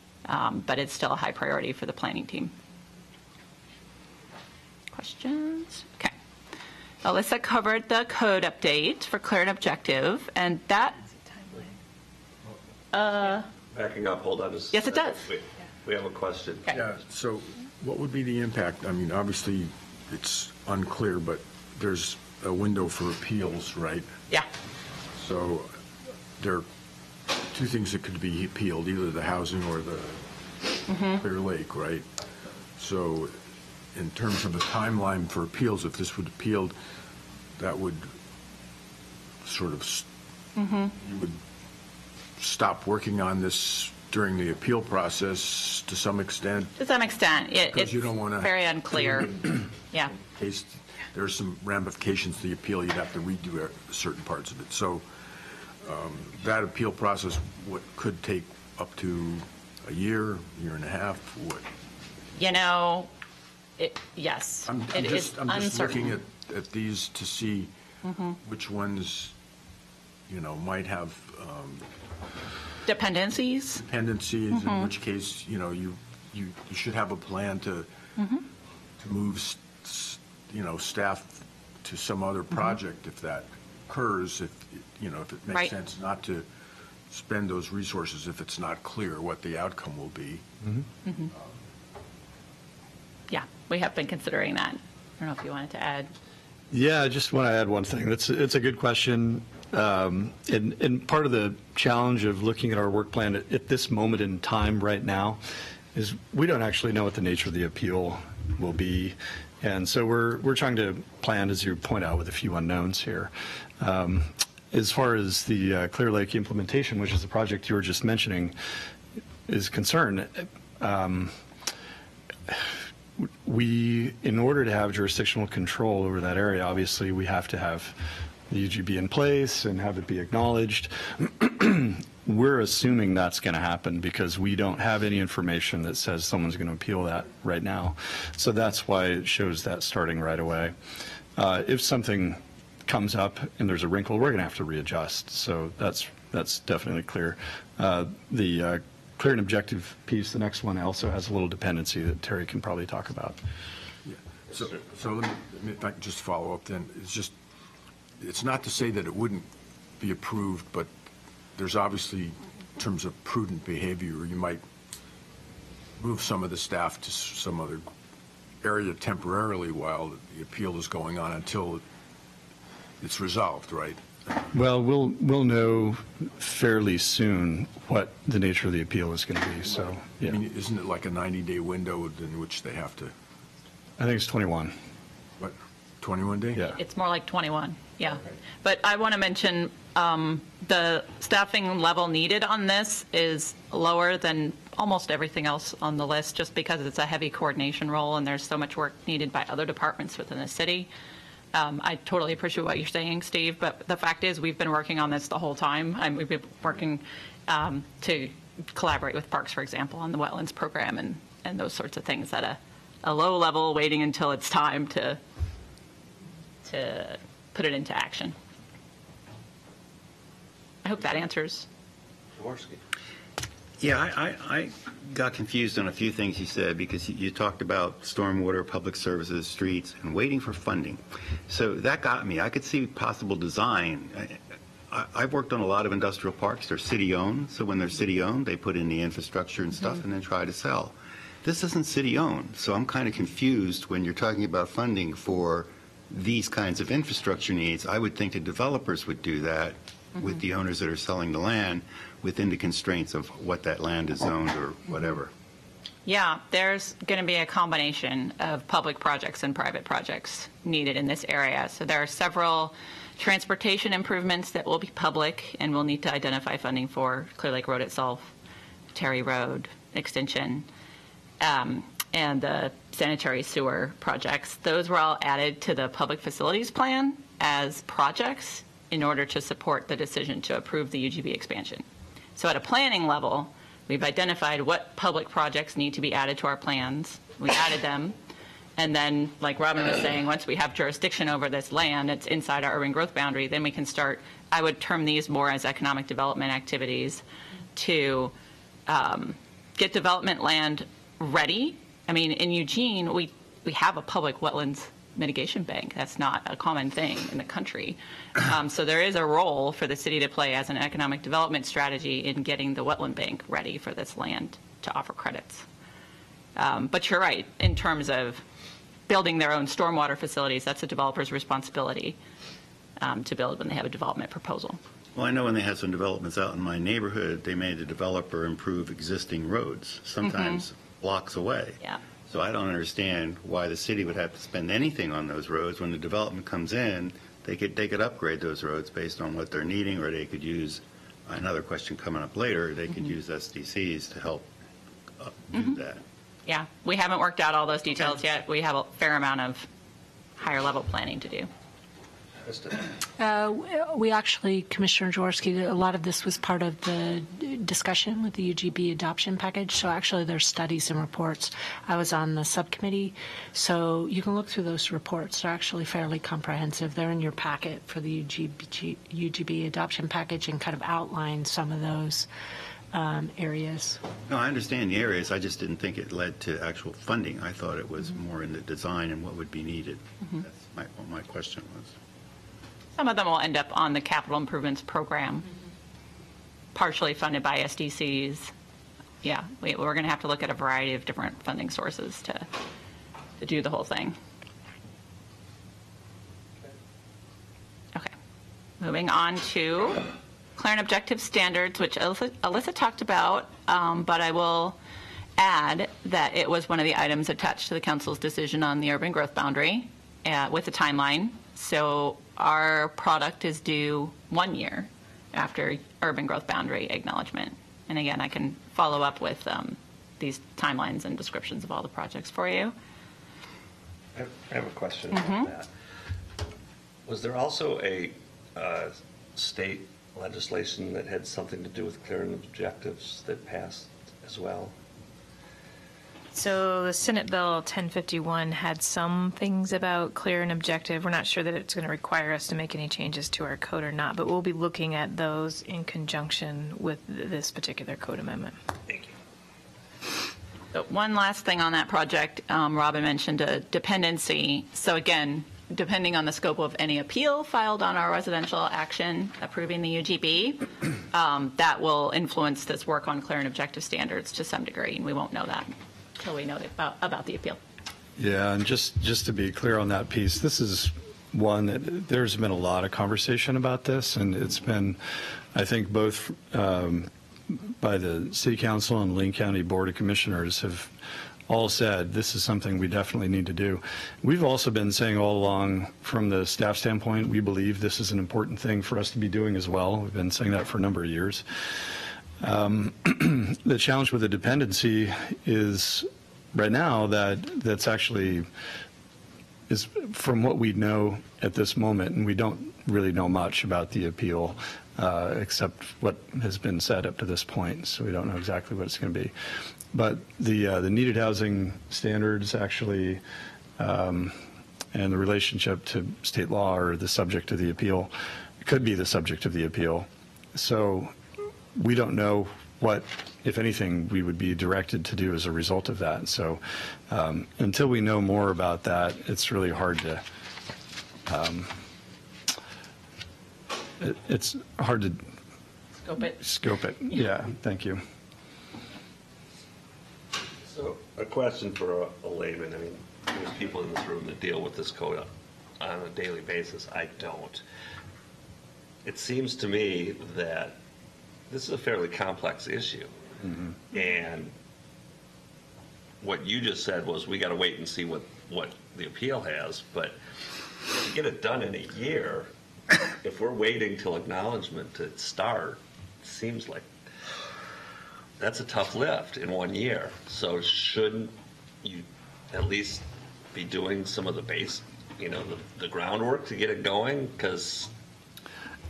But it's still a high priority for the planning team. Questions? Okay. Alyssa covered the code update for clear and objective, and that. Backing up, hold on. Yes, it does. We have a question. Okay. Yeah, so what would be the impact? I mean, obviously, it's unclear, but there's a window for appeals, right? Yeah. So there are two things that could be appealed, either the housing or the Clear Lake, right? So in terms of a timeline for appeals, if this would appealed, that would sort of, you would stop working on this during the appeal process to some extent, To some extent, because it's you don't want to. very unclear. Yeah. In case there's some ramifications to the appeal, you'd have to redo certain parts of it. So that appeal process could take up to a year and a half, what? You know, yes. I'm It is just looking uncertain. at these to see which ones, might have Dependencies. dependencies, in which case, you should have a plan to move, staff to some other project if that occurs, if it makes Right. sense not to spend those resources if it's not clear what the outcome will be. Yeah, we have been considering that. I don't know if you wanted to add. Yeah, I just want to add one thing. It's a good question. And part of the challenge of looking at our work plan at this moment in time right now is we don't actually know what the nature of the appeal will be. And so we're trying to plan, as you point out, with a few unknowns here. As far as the Clear Lake implementation, which is the project you were just mentioning, is concerned, in order to have jurisdictional control over that area, obviously we have to have the UGB in place and have it be acknowledged. We're assuming that's going to happen because we don't have any information that says someone's going to appeal that right now. So that's why it shows that starting right away. If something comes up and there's a wrinkle, we're going to have to readjust. So that's definitely clear. The clear and objective piece, the next one, also has a little dependency that Terry can probably talk about. Yeah. So let me, if I can just follow up then, it's not to say that it wouldn't be approved, but there's obviously, in terms of prudent behavior, you might move some of the staff to some other area temporarily while the appeal is going on until it's resolved, right? Well, we'll know fairly soon what the nature of the appeal is going to be, so, yeah. I mean, isn't it like a 90-day window in which they have to, I think it's 21. what, 21 days? Yeah. It's more like 21, yeah. But I want to mention the staffing level needed on this is lower than almost everything else on the list, just because it's a heavy coordination role and there's so much work needed by other departments within the city. I totally appreciate what you're saying, Steve, but the fact is we've been working on this the whole time. We've been working to collaborate with Parks, for example, on the wetlands program and those sorts of things at a low level, waiting until it's time to put it into action. I hope that answers. Yeah, I got confused on a few things you said because you talked about stormwater, public services, streets, and waiting for funding. So that got me. I could see possible design. I've worked on a lot of industrial parks. They're city-owned, so when they're city-owned, they put in the infrastructure and stuff and then try to sell. This isn't city-owned, so I'm kind of confused when you're talking about funding for these kinds of infrastructure needs. I would think the developers would do that with the owners that are selling the land within the constraints of what that land is zoned or whatever. Yeah, there's going to be a combination of public projects and private projects needed in this area. So there are several transportation improvements that will be public and we'll need to identify funding for: Clear Lake Road itself, Terry Road extension, and the sanitary sewer projects. Those were all added to the public facilities plan as projects in order to support the decision to approve the UGB expansion. So at a planning level, we've identified what public projects need to be added to our plans. We added them. And then, like Robin was saying, once we have jurisdiction over this land, it's inside our urban growth boundary, then we can start, I would term these more as economic development activities to get development land ready. I mean, in Eugene, we have a public wetlands mitigation bank. That's not a common thing in the country. So there is a role for the city to play as an economic development strategy in getting the wetland bank ready for this land to offer credits. But you're right, in terms of building their own stormwater facilities, that's a developer's responsibility to build when they have a development proposal. Well, I know when they had some developments out in my neighborhood, they made the developer improve existing roads, sometimes blocks away. Yeah. So I don't understand why the city would have to spend anything on those roads. When the development comes in, they could upgrade those roads based on what they're needing, or they could use, another question coming up later, they could use SDCs to help do that. Yeah, we haven't worked out all those details yet. We have a fair amount of higher level planning to do. We actually, Commissioner Jaworski, a lot of this was part of the discussion with the UGB adoption package. So actually there's studies and reports. I was on the subcommittee, so you can look through those reports. They're actually fairly comprehensive. They're in your packet for the UGB adoption package and kind of outline some of those areas. No, I understand the areas. I just didn't think it led to actual funding. I thought it was more in the design and what would be needed. That's what my question was. Some of them will end up on the capital improvements program, partially funded by SDCs. Yeah, we're going to have to look at a variety of different funding sources to do the whole thing. Okay, moving on to clear and objective standards, which Alyssa talked about, but I will add that it was one of the items attached to the council's decision on the urban growth boundary with a timeline. So our product is due 1 year after urban growth boundary acknowledgement. And again, I can follow up with these timelines and descriptions of all the projects for you. I have a question about that. Was there also a state legislation that had something to do with clearing objectives that passed as well? So the Senate Bill 1051 had some things about clear and objective. We're not sure that it's going to require us to make any changes to our code or not, but we'll be looking at those in conjunction with this particular code amendment. Thank you. So one last thing on that project, Robin mentioned a dependency. So again, depending on the scope of any appeal filed on our residential action approving the UGB, that will influence this work on clear and objective standards to some degree, and we won't know that until we know about the appeal. Yeah, and just to be clear on that piece, this is one that there's been a lot of conversation about this, and it's been, I think, both by the City Council and Lane County Board of Commissioners have all said this is something we definitely need to do. We've also been saying all along from the staff standpoint, we believe this is an important thing for us to be doing as well. We've been saying that for a number of years. The challenge with the dependency is right now that's actually is from what we know at this moment, and we don't really know much about the appeal except what has been said up to this point, so we don't know exactly what it's going to be. But the needed housing standards actually and the relationship to state law are the subject of the appeal. It could be the subject of the appeal. So we don't know what, if anything, we would be directed to do as a result of that. So until we know more about that, it's really hard to, it's hard to scope it. Yeah, thank you. So a question for a layman. I mean, there's people in this room that deal with this code on a daily basis. I don't. It seems to me that this is a fairly complex issue. Mm-hmm. And what you just said was we got to wait and see what the appeal has. But to get it done in a year, if we're waiting till acknowledgement to start, it seems like that's a tough lift in 1 year. So shouldn't you at least be doing some of the base, the groundwork to get it going? Because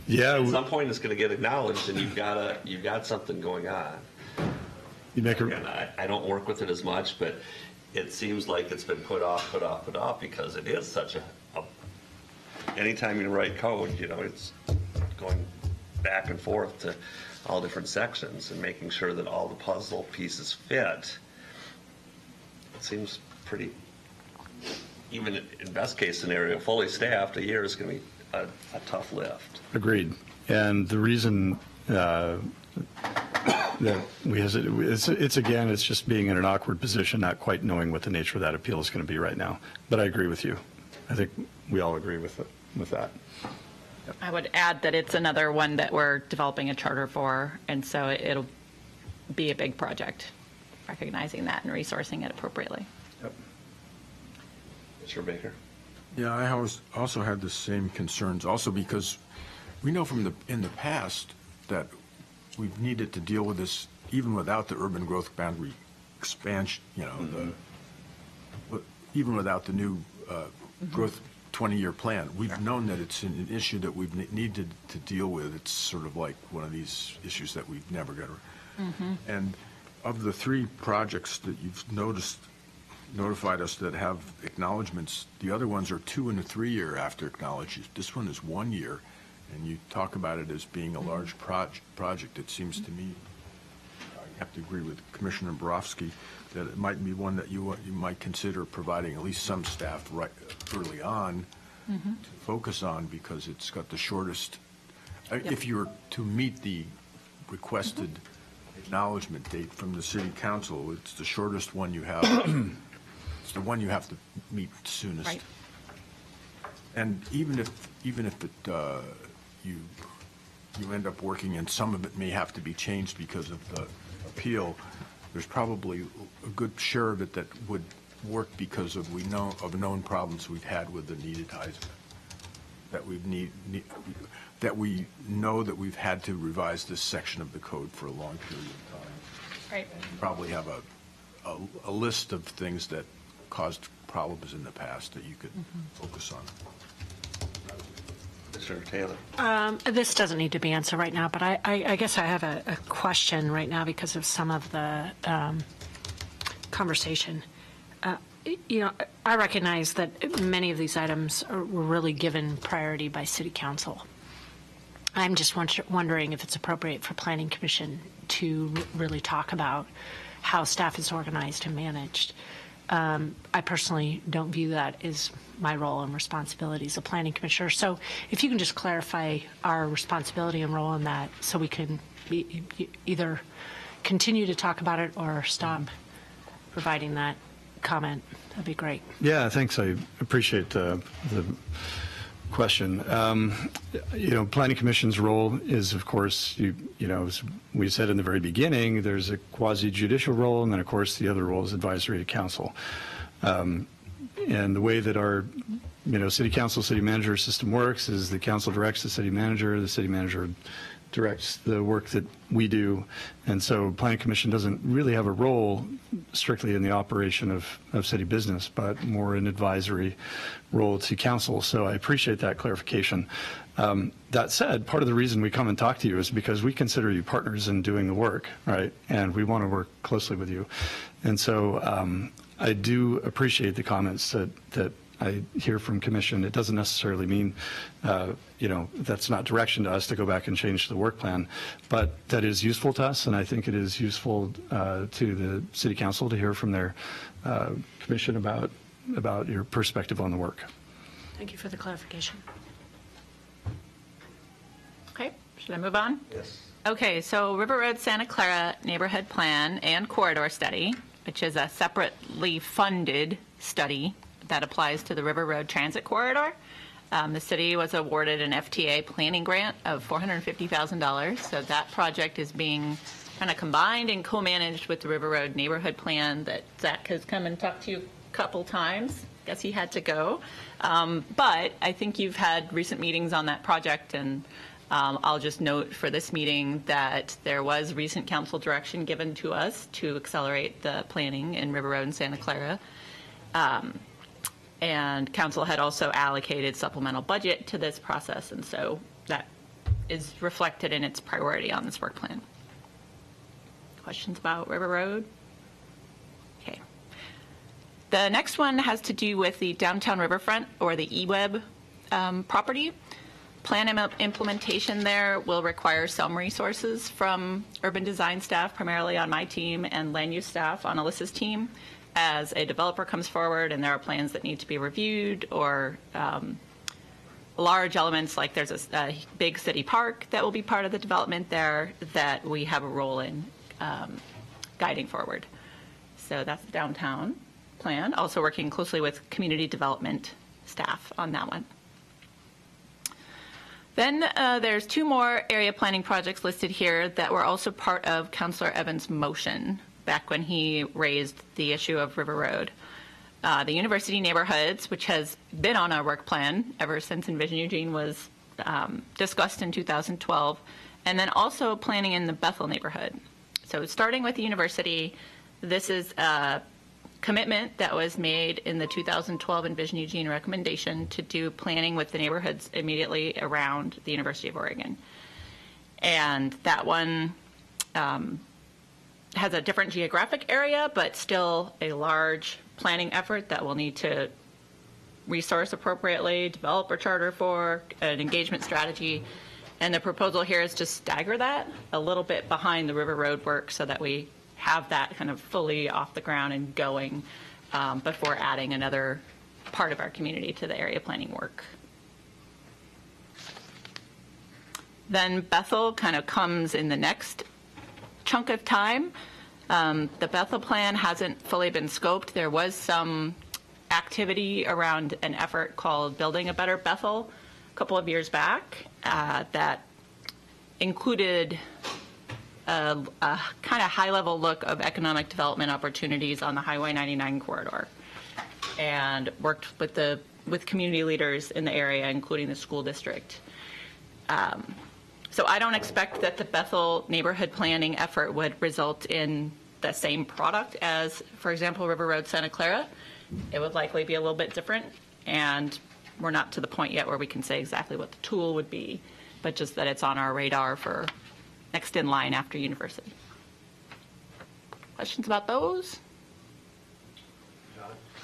at some point it's going to get acknowledged, and you've got something going on. Again, I don't work with it as much, but it seems like it's been put off because it is such a anytime you write code, it's going back and forth to all different sections and making sure that all the puzzle pieces fit. It seems pretty, even in best case scenario, fully staffed, a year is going to be a tough lift. Agreed. And the reason that we hesitate, it's just being in an awkward position, not quite knowing what the nature of that appeal is going to be right now. But I agree with you. I think we all agree with that. I would add that it's another one that we're developing a charter for, and so it'll be a big project, recognizing that and resourcing it appropriately. Yep. Mr. Baker? Yeah, I also had the same concerns, also because we know in the past that we've needed to deal with this even without the urban growth boundary expansion, even without the new growth 20-year plan. We've known that it's an issue that we've needed to deal with. It's sort of like one of these issues that we've never got to. Mm-hmm. And of the 3 projects that you've notified us that have acknowledgments, the other ones are 2 and 3 year after acknowledgement. This one is 1 year, and you talk about it as being a large project. It seems to me, I have to agree with Commissioner Borofsky, that it might be one that you might consider providing at least some staff right early on to focus on, because it's got the shortest. If you were to meet the requested acknowledgement date from the City Council, it's the shortest one you have. It's the one you have to meet soonest. Right. And even if it you end up working, and some of it may have to be changed because of the appeal, there's probably a good share of it that would work because of known problems we've had with the needed housing. that that we know that we've had to revise this section of the code for a long period of time. Right. You probably have a list of things that caused problems in the past that you could focus on. Mr. Taylor? This doesn't need to be answered right now, but I guess I have a question right now because of some of the conversation. I recognize that many of these items were really given priority by City Council. I'm just wondering if it's appropriate for Planning Commission to really talk about how staff is organized and managed. I personally don't view that as my role and responsibility as a planning commissioner. So if you can just clarify our responsibility and role in that so we can either continue to talk about it or stop providing that comment, that'd be great. Yeah, thanks. I appreciate the question. Planning Commission's role is, of course, as we said in the very beginning, there's a quasi-judicial role, and then, of course, the other role is advisory to council. And the way that our, city council, city manager system works is the council directs the city manager directs the work that we do. And so Planning Commission doesn't really have a role strictly in the operation of city business, but more an advisory role to council. So I appreciate that clarification. That said, part of the reason we come and talk to you is because we consider you partners in doing the work, right? And we want to work closely with you. And so I do appreciate the comments that I hear from Commission. It doesn't necessarily mean, that's not direction to us to go back and change the work plan, but that is useful to us, and I think it is useful to the City Council to hear from their Commission about your perspective on the work. Thank you for the clarification. Okay, should I move on? Yes. Okay, so River Road Santa Clara Neighborhood Plan and Corridor Study, which is a separately funded study that applies to the River Road Transit Corridor. The city was awarded an FTA planning grant of $450,000, so that project is being kind of combined and co-managed with the River Road Neighborhood Plan that Zach has come and talked to you a couple times. Guess he had to go. But I think you've had recent meetings on that project, and I'll just note for this meeting that there was recent council direction given to us to accelerate the planning in River Road and Santa Clara. And council had also allocated supplemental budget to this process, and so that is reflected in its priority on this work plan. Questions about River Road? Okay. The next one has to do with the downtown riverfront, or the eWeb property. Plan implementation there will require some resources from urban design staff, primarily on my team, and land use staff on Alyssa's team, as a developer comes forward and there are plans that need to be reviewed, or large elements like there's a big city park that will be part of the development there that we have a role in guiding forward. So that's the downtown plan, also working closely with community development staff on that one. Then there's two more area planning projects listed here that were also part of Councilor Evans' motion back when he raised the issue of River Road. The university neighborhoods, which has been on our work plan ever since Envision Eugene was discussed in 2012, and then also planning in the Bethel neighborhood. So starting with the university, this is a commitment that was made in the 2012 Envision Eugene recommendation to do planning with the neighborhoods immediately around the University of Oregon. And that one has a different geographic area, but still a large planning effort that we'll need to resource appropriately, develop a charter for, an engagement strategy. And the proposal here is to stagger that a little bit behind the River Road work so that we have that kind of fully off the ground and going before adding another part of our community to the area planning work. Then Bethel kind of comes in the next chunk of time. The Bethel plan hasn't fully been scoped. There was some activity around an effort called Building a Better Bethel a couple of years back that included a kind of high-level look of economic development opportunities on the Highway 99 corridor. and worked with community leaders in the area, including the school district. So I don't expect that the Bethel neighborhood planning effort would result in the same product as, for example, River Road Santa Clara. It would likely be a little bit different, and we're not to the point yet where we can say exactly what the tool would be, but just that it's on our radar for next in line after university. Questions about those?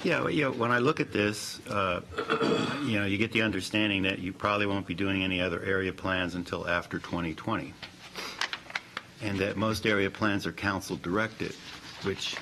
Yeah, well, when I look at this, you get the understanding that you probably won't be doing any other area plans until after 2020. And that most area plans are council directed, which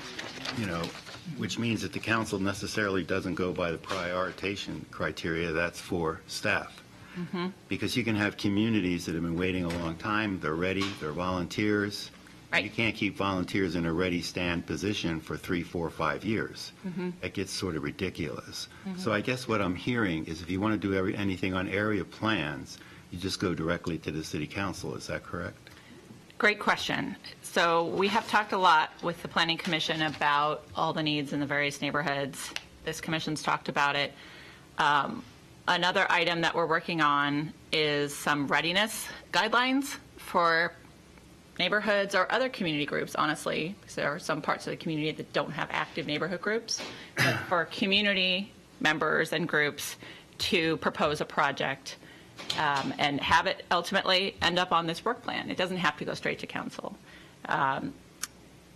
means that the council necessarily doesn't go by the prioritization criteria. That's for staff. Mm-hmm. Because you can have communities that have been waiting a long time. They're ready. They're volunteers. Right. You can't keep volunteers in a ready stand position for 3, 4, 5 years. Mm-hmm. It gets sort of ridiculous. Mm-hmm. So I guess what I'm hearing is if you want to do anything on area plans, you just go directly to the city council. Is that correct? Great question. So we have talked a lot with the Planning Commission about all the needs in the various neighborhoods. This commission's talked about it. Another item that we're working on is some readiness guidelines for neighborhoods or other community groups, honestly, because there are some parts of the community that don't have active neighborhood groups. For community members and groups to propose a project and have it ultimately end up on this work plan. It doesn't have to go straight to council.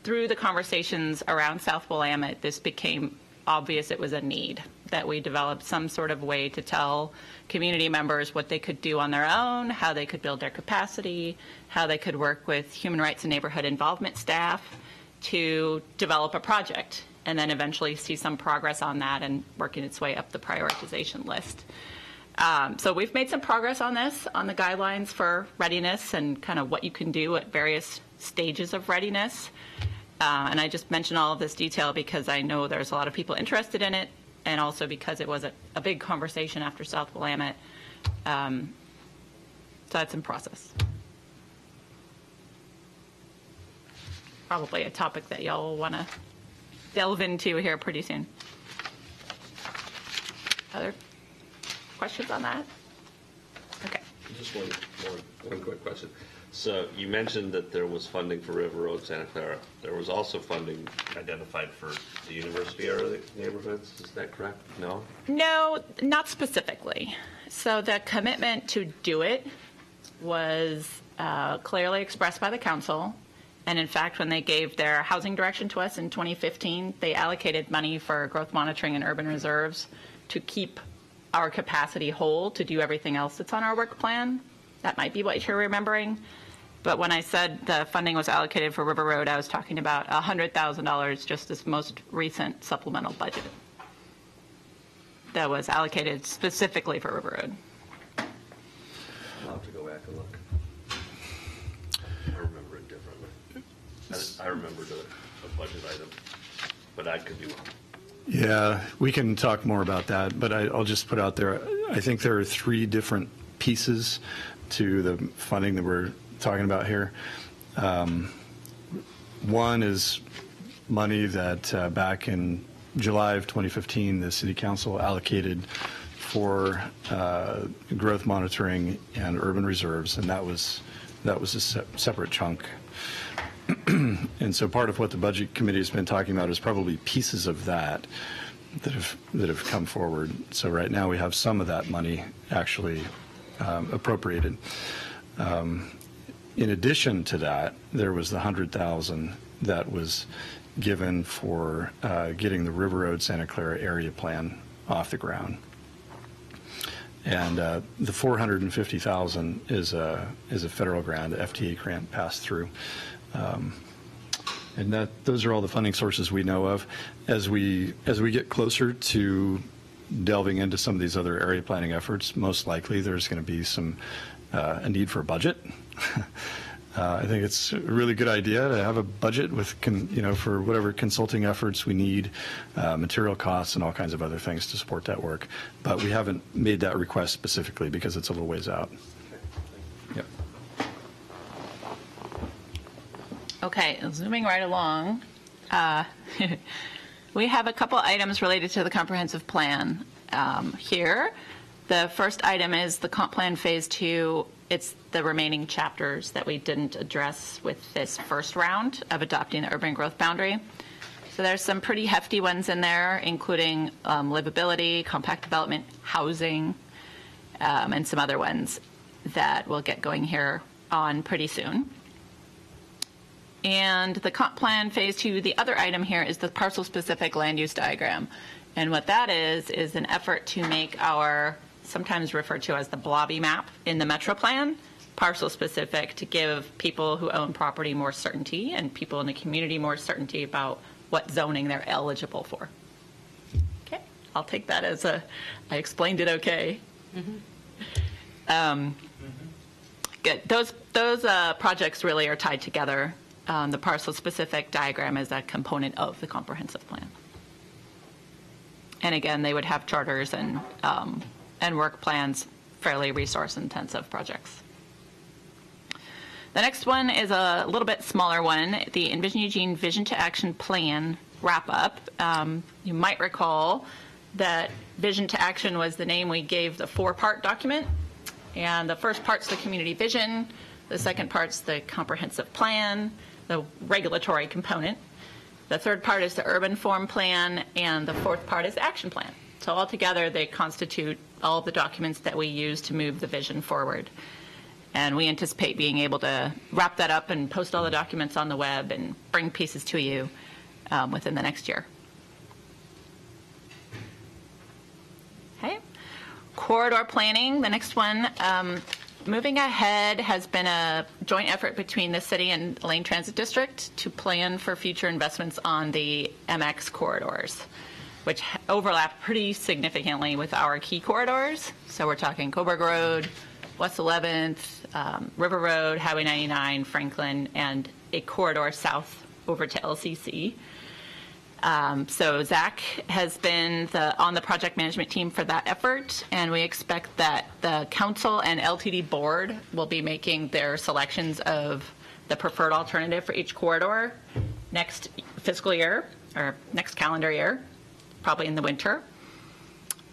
Through the conversations around South Willamette, this became obvious it was a need, that we developed some sort of way to tell community members what they could do on their own, how they could build their capacity, how they could work with human rights and neighborhood involvement staff to develop a project, and then eventually see some progress on that and working its way up the prioritization list. So we've made some progress on this, on the guidelines for readiness and kind of what you can do at various stages of readiness. And I just mention all of this detail because I know there's a lot of people interested in it, and also because it was a big conversation after South Willamette. So that's in process. Probably a topic that y'all want to delve into here pretty soon. Other questions on that? Okay. Just one quick question. So you mentioned that there was funding for River Road, Santa Clara. There was also funding identified for the university area neighborhoods. Is that correct? No? No, not specifically. So the commitment to do it was clearly expressed by the council. And in fact, when they gave their housing direction to us in 2015, they allocated money for growth monitoring and urban reserves to keep our capacity whole to do everything else that's on our work plan. That might be what you're remembering. But when I said the funding was allocated for River Road, I was talking about $100,000, just this most recent supplemental budget that was allocated specifically for River Road. I'll have to go back and look. I remember it differently. I remembered a budget item, but I could be wrong. Yeah, we can talk more about that, but I'll just put out there, I think there are 3 different pieces to the funding that we're talking about here. One is money that back in July of 2015, the City Council allocated for growth monitoring and urban reserves, and that was a separate chunk. And so part of what the Budget Committee has been talking about is probably pieces of that have come forward. So right now we have some of that money actually appropriated. In addition to that, there was the $100,000 that was given for getting the River Road Santa Clara area plan off the ground. And the $450,000 is a federal grant, FTA grant passed through. And those are all the funding sources we know of. As we get closer to delving into some of these other area planning efforts, most likely there's going to be a need for a budget. I think it's a really good idea to have a budget with, for whatever consulting efforts we need, material costs and all kinds of other things to support that work. But we haven't made that request specifically because it's a little ways out. Yep. Okay, zooming right along. We have a couple items related to the comprehensive plan here. The first item is the comp plan phase 2. It's the remaining chapters that we didn't address with this first round of adopting the urban growth boundary. So there's some pretty hefty ones in there, including livability, compact development, housing, and some other ones that we'll get going here on pretty soon. And the comp plan phase 2, the other item here is the parcel specific land use diagram. And what that is an effort to make our, sometimes referred to as the blobby map in the Metro Plan, parcel specific, to give people who own property more certainty and people in the community more certainty about what zoning they're eligible for. Okay, I'll take that as I explained it okay. Good. Those projects really are tied together. The parcel-specific diagram is a component of the comprehensive plan. And again, they would have charters and work plans, fairly resource-intensive projects. The next one is a little bit smaller one, the Envision Eugene Vision to Action Plan wrap-up. You might recall that Vision to Action was the name we gave the 4-part document. And the first part's the community vision, the second part's the comprehensive plan, the regulatory component. The third part is the urban form plan, and the fourth part is the action plan. So altogether, they constitute all of the documents that we use to move the vision forward. And we anticipate being able to wrap that up and post all the documents on the web and bring pieces to you within the next year. Okay. Corridor planning, the next one. Moving ahead has been a joint effort between the city and Lane Transit District to plan for future investments on the MX corridors, which overlap pretty significantly with our key corridors. So we're talking Coburg Road, West 11th, River Road, Highway 99, Franklin, and a corridor south over to LCC. So Zach has been on the project management team for that effort, and we expect that the council and LTD board will be making their selections of the preferred alternative for each corridor next fiscal year, or next calendar year, probably in the winter.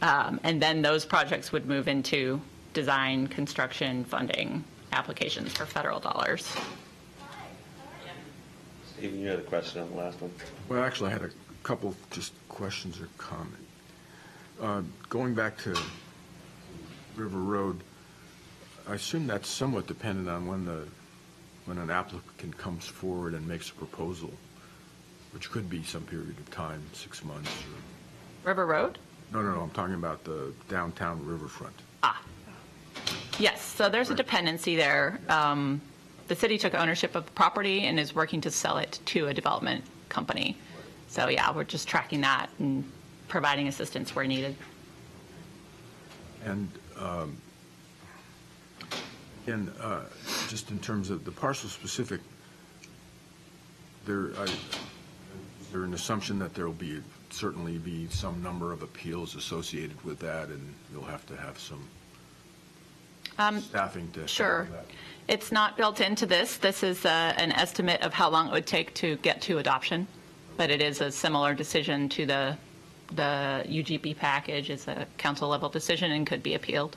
And then those projects would move into design, construction, funding applications for federal dollars. Stephen, you had a question on the last one? Well, actually, I had a couple just questions or comment. Going back to River Road, I assume that's somewhat dependent on when an applicant comes forward and makes a proposal, which could be some period of time, 6 months. River Road? No, I'm talking about the downtown riverfront. Yes, so there's a dependency there. The city took ownership of the property and is working to sell it to a development company. So yeah, we're just tracking that and providing assistance where needed. And again, just in terms of the parcel specific, is there an assumption that there will certainly be some number of appeals associated with that, and you'll have to have some staffing to Sure. handle that? It's not built into this. This is an estimate of how long it would take to get to adoption, but it is a similar decision to the UGB package. It's a council level decision and could be appealed.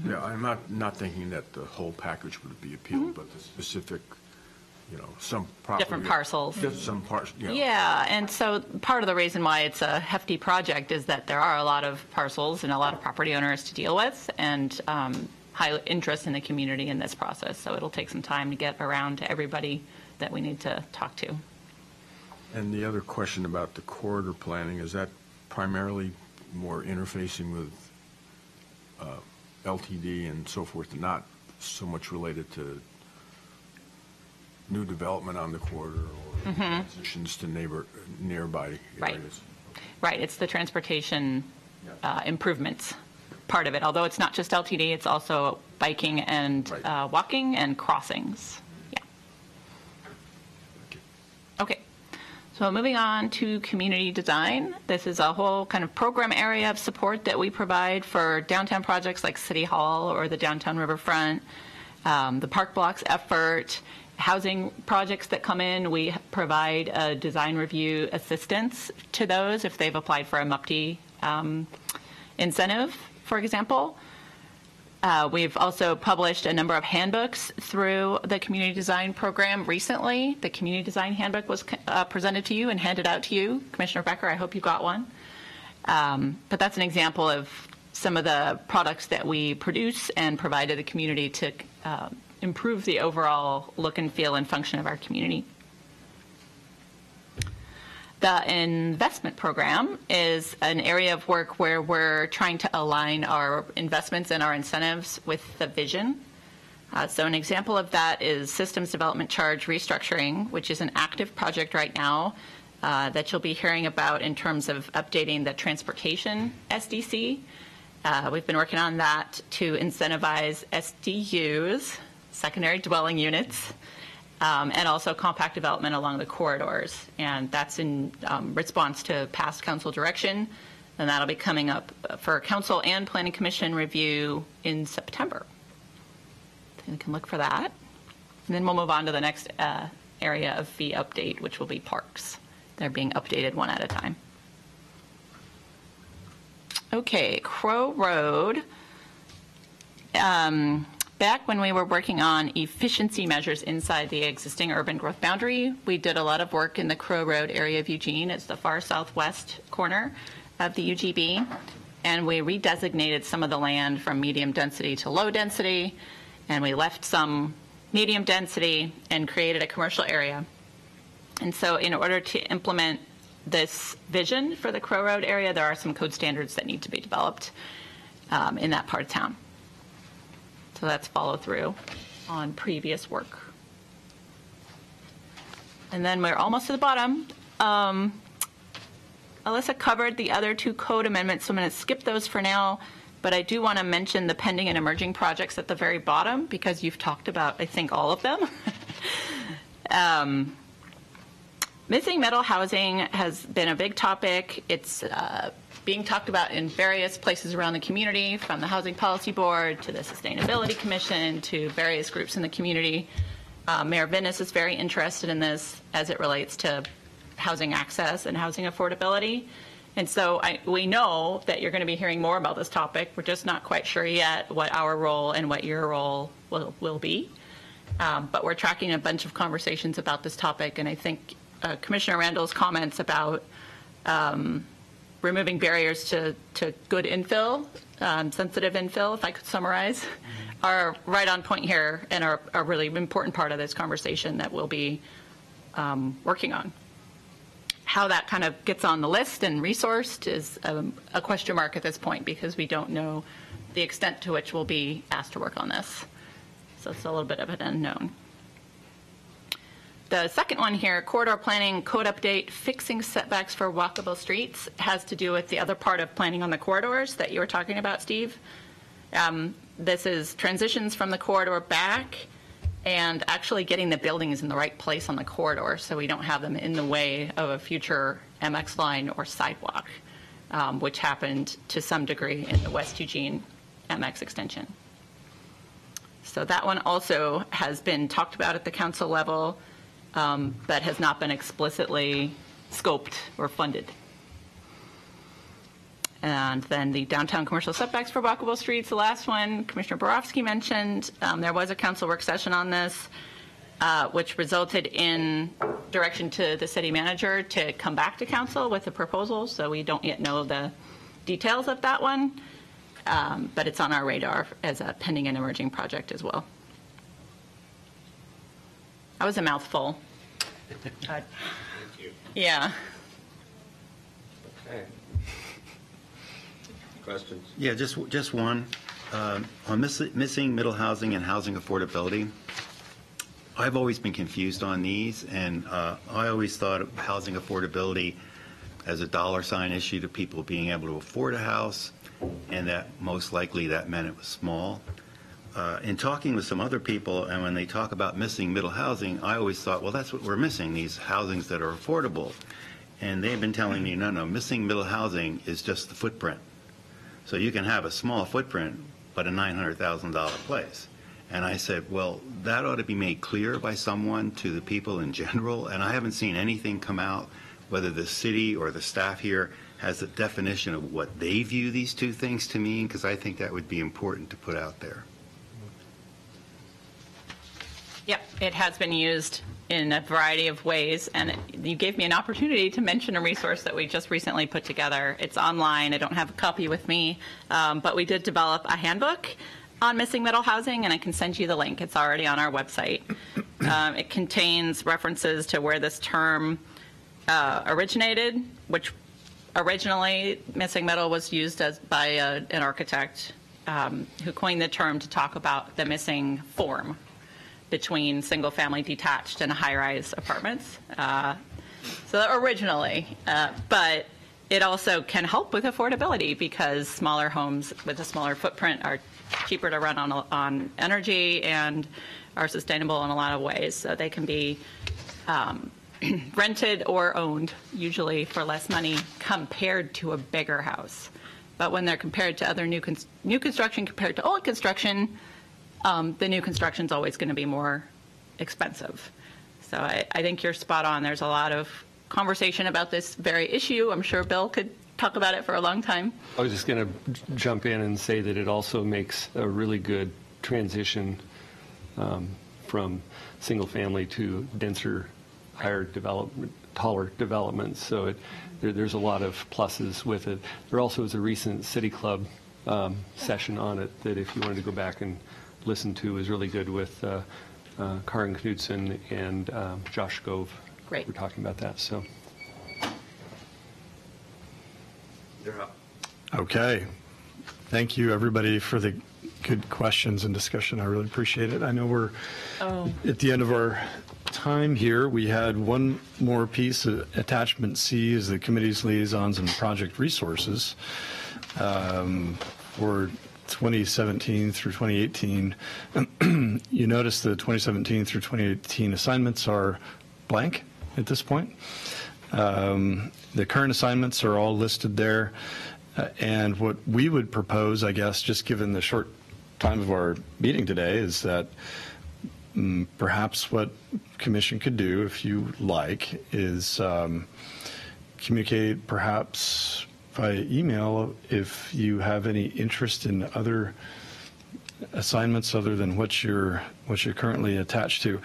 Yeah, I'm not thinking that the whole package would be appealed, but the specific, some property. Different parcels. Just some parts, Yeah, and so part of the reason why it's a hefty project is that there are a lot of parcels and a lot of property owners to deal with, and high interest in the community in this process. So it'll take some time to get around to everybody that we need to talk to. And the other question about the corridor planning, is that primarily more interfacing with LTD and so forth, and not so much related to new development on the corridor or transitions to nearby areas? Right, it's the transportation improvements part of it. Although it's not just LTD, it's also biking and walking and crossings. Yeah. Okay. So moving on to community design. This is a whole kind of program area of support that we provide for downtown projects like City Hall or the downtown riverfront, the Park Blocks effort, housing projects that come in, we provide a design review assistance to those if they've applied for a MUPTE incentive, for example. We've also published a number of handbooks through the community design program recently. The community design handbook was presented to you and handed out to you. Commissioner Becker, I hope you got one. But that's an example of some of the products that we produce and provide to the community to improve the overall look and feel and function of our community. The investment program is an area of work where we're trying to align our investments and our incentives with the vision. So an example of that is systems development charge restructuring, which is an active project right now that you'll be hearing about in terms of updating the transportation SDC. We've been working on that to incentivize SDUs, secondary dwelling units, and also compact development along the corridors. And that's in response to past council direction. And that'll be coming up for council and planning commission review in September. So you can look for that. And then we'll move on to the next area of fee update, which will be parks. They're being updated one at a time. Okay, Crow Road. Back when we were working on efficiency measures inside the existing urban growth boundary, we did a lot of work in the Crow Road area of Eugene. It's the far southwest corner of the UGB. And we redesignated some of the land from medium density to low density. And we left some medium density and created a commercial area. And so in order to implement this vision for the Crow Road area, there are some code standards that need to be developed in that part of town. So that's follow through on previous work. And then we're almost to the bottom. Alyssa covered the other two code amendments, so I'm going to skip those for now. But I do want to mention the pending and emerging projects at the very bottom because you've talked about, I think, all of them. Missing middle housing has been a big topic. It's being talked about in various places around the community, from the Housing Policy Board to the Sustainability Commission to various groups in the community. Mayor Vinnis is very interested in this as it relates to housing access and housing affordability. And so we know that you're going to be hearing more about this topic. We're just not quite sure yet what our role and what your role will be. But we're tracking a bunch of conversations about this topic, and I think Commissioner Randall's comments about removing barriers to good infill, sensitive infill, if I could summarize, are right on point here and are a really important part of this conversation that we'll be working on. How that kind of gets on the list and resourced is a question mark at this point because we don't know the extent to which we'll be asked to work on this. So it's a little bit of an unknown. The second one here, corridor planning code update, fixing setbacks for walkable streets, has to do with the other part of planning on the corridors that you were talking about, Steve. This is transitions from the corridor back and actually getting the buildings in the right place on the corridor so we don't have them in the way of a future MX line or sidewalk, which happened to some degree in the West Eugene MX extension. So that one also has been talked about at the council level, but has not been explicitly scoped or funded. And then the downtown commercial setbacks for walkable streets, the last one, Commissioner Borofsky mentioned. There was a council work session on this, which resulted in direction to the city manager to come back to council with a proposal. So we don't yet know the details of that one, but it's on our radar as a pending and emerging project as well. That was a mouthful. Thank you. Yeah. Okay. Questions? Yeah, just one. On missing middle housing and housing affordability, I've always been confused on these, and I always thought of housing affordability as a dollar sign issue to people being able to afford a house, and that most likely that meant it was small. In talking with some other people, and when they talk about missing middle housing, I always thought, well, that's what we're missing, these housings that are affordable. And they've been telling me, no, missing middle housing is just the footprint. So you can have a small footprint, but a $900,000 place. And I said, well, that ought to be made clear by someone to the people in general, and I haven't seen anything come out, whether the city or the staff here has a definition of what they view these two things to mean, because I think that would be important to put out there. Yep, it has been used in a variety of ways, and you gave me an opportunity to mention a resource that we just recently put together. It's online. I don't have a copy with me, but we did develop a handbook on missing middle housing, and I can send you the link. It's already on our website. It contains references to where this term originated, which originally missing middle was used by an architect who coined the term to talk about the missing form between single-family detached and high-rise apartments. So originally, but it also can help with affordability because smaller homes with a smaller footprint are cheaper to run on energy and are sustainable in a lot of ways. So they can be rented or owned, usually for less money compared to a bigger house. But when they're compared to other new construction compared to old construction, the new construction is always going to be more expensive. So I think you're spot on. There's a lot of conversation about this very issue. I'm sure Bill could talk about it for a long time. I was just going to jump in and say that it also makes a really good transition from single family to denser, higher development, taller developments. So there's a lot of pluses with it. There also is a recent City Club session on it that if you wanted to go back and listen to is really good with Karin Knudsen and Josh Gove. Great. We're talking about that. So. You're up. Okay. Thank you, everybody, for the good questions and discussion. I really appreciate it. I know we're at the end of our time here. We had one more piece. Attachment C is the committee's liaisons and project resources for 2017 through 2018. You notice the 2017 through 2018 assignments are blank at this point. The current assignments are all listed there. And what we would propose, I guess, just given the short time of our meeting today, is that perhaps what Commission could do, if you like, is communicate perhaps by email if you have any interest in other assignments other than what you're currently attached to.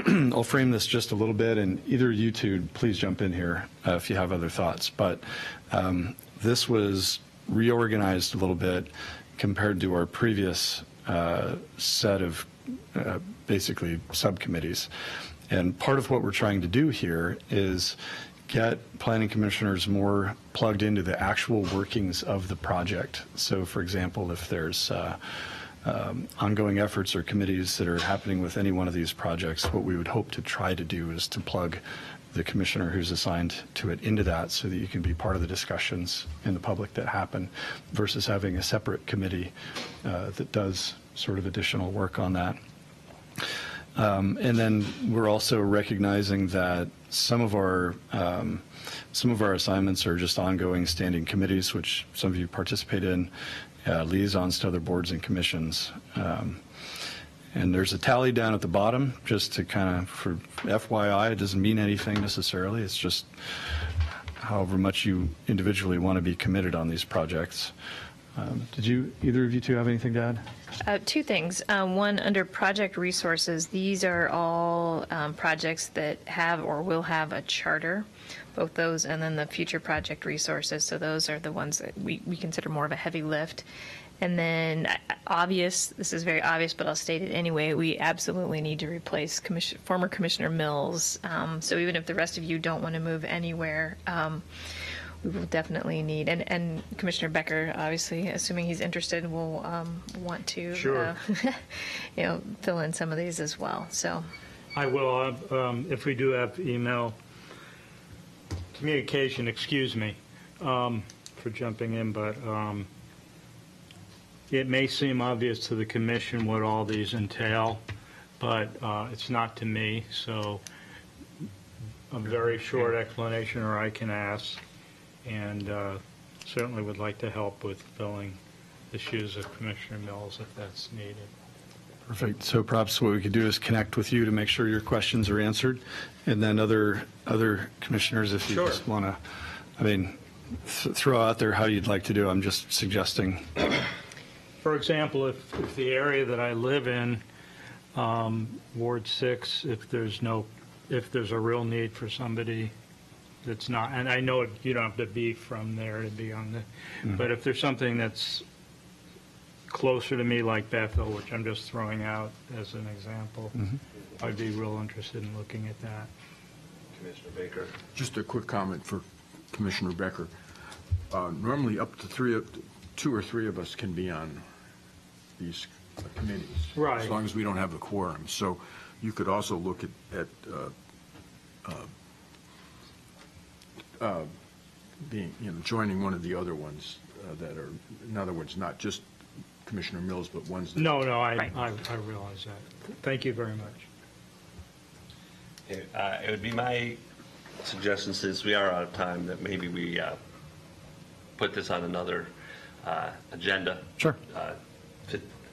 I'll frame this just a little bit, and either you two please jump in here if you have other thoughts. But this was reorganized a little bit compared to our previous set of basically subcommittees. And part of what we're trying to do here is get planning commissioners more plugged into the actual workings of the project. So, for example, if there's ongoing efforts or committees that are happening with any one of these projects, what we would hope to try to do is to plug the commissioner who's assigned to it into that so that you can be part of the discussions in the public that happen versus having a separate committee that does sort of additional work on that. And then we're also recognizing that some of our assignments are just ongoing standing committees, which some of you participate in, liaisons to other boards and commissions. And there's a tally down at the bottom, just to kind of, for FYI, it doesn't mean anything necessarily. It's just however much you individually want to be committed on these projects. Did either of you two have anything to add? Two things. One, under project resources, these are all projects that have or will have a charter, both those and then the future project resources. So those are the ones that we consider more of a heavy lift. And then this is very obvious, but I'll state it anyway, we absolutely need to replace former Commissioner Mills. So even if the rest of you don't want to move anywhere, we will definitely need, and Commissioner Becker, obviously, assuming he's interested, will want to fill in some of these as well. So I will, if we do have email communication, excuse me for jumping in, but it may seem obvious to the commission what all these entail, but it's not to me, so a very short explanation, or I can ask, and certainly would like to help with filling the shoes of Commissioner Mills if that's needed. Perfect. So perhaps what we could do is connect with you to make sure your questions are answered, and then other commissioners, if you Sure. just want to, I mean, throw out there how you'd like to do. I'm just suggesting. For example, if the area that I live in, Ward 6, if there's a real need for somebody that's not, and I know you don't have to be from there to be on but if there's something that's closer to me like Bethel, which I'm just throwing out as an example, I'd be real interested in looking at that. Commissioner Baker? Just a quick comment for Commissioner Becker. Normally, up to 2 or 3 of us can be on these committees. Right. As long as we don't have a quorum. So you could also look at being, joining one of the other ones that are, in other words, not just Commissioner Mills, but ones that. No, I Right. realize that. Thank you very much. It would be my suggestion, since we are out of time, that maybe we put this on another agenda. Sure.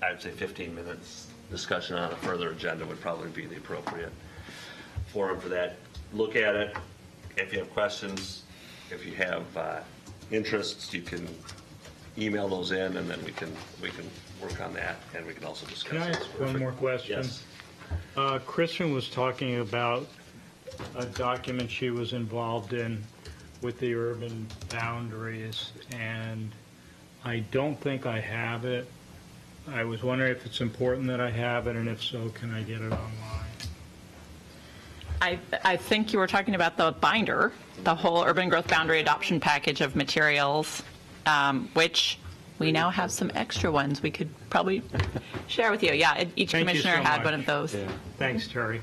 I'd say 15 minutes discussion on a further agenda would probably be the appropriate forum for that. Look at it. If you have questions, if you have interests, you can email those in, and then we can work on that, and we can also discuss. Can I ask one more question? Yes. Kristen was talking about a document she was involved in with the urban boundaries, and I don't think I have it. I was wondering if it's important that I have it, and if so, can I get it online? I think you were talking about the binder, the whole urban growth boundary adoption package of materials, which we now have some extra ones we could probably share with you. Yeah, each Thank you commissioner so had one much. of those. Thanks, Terry.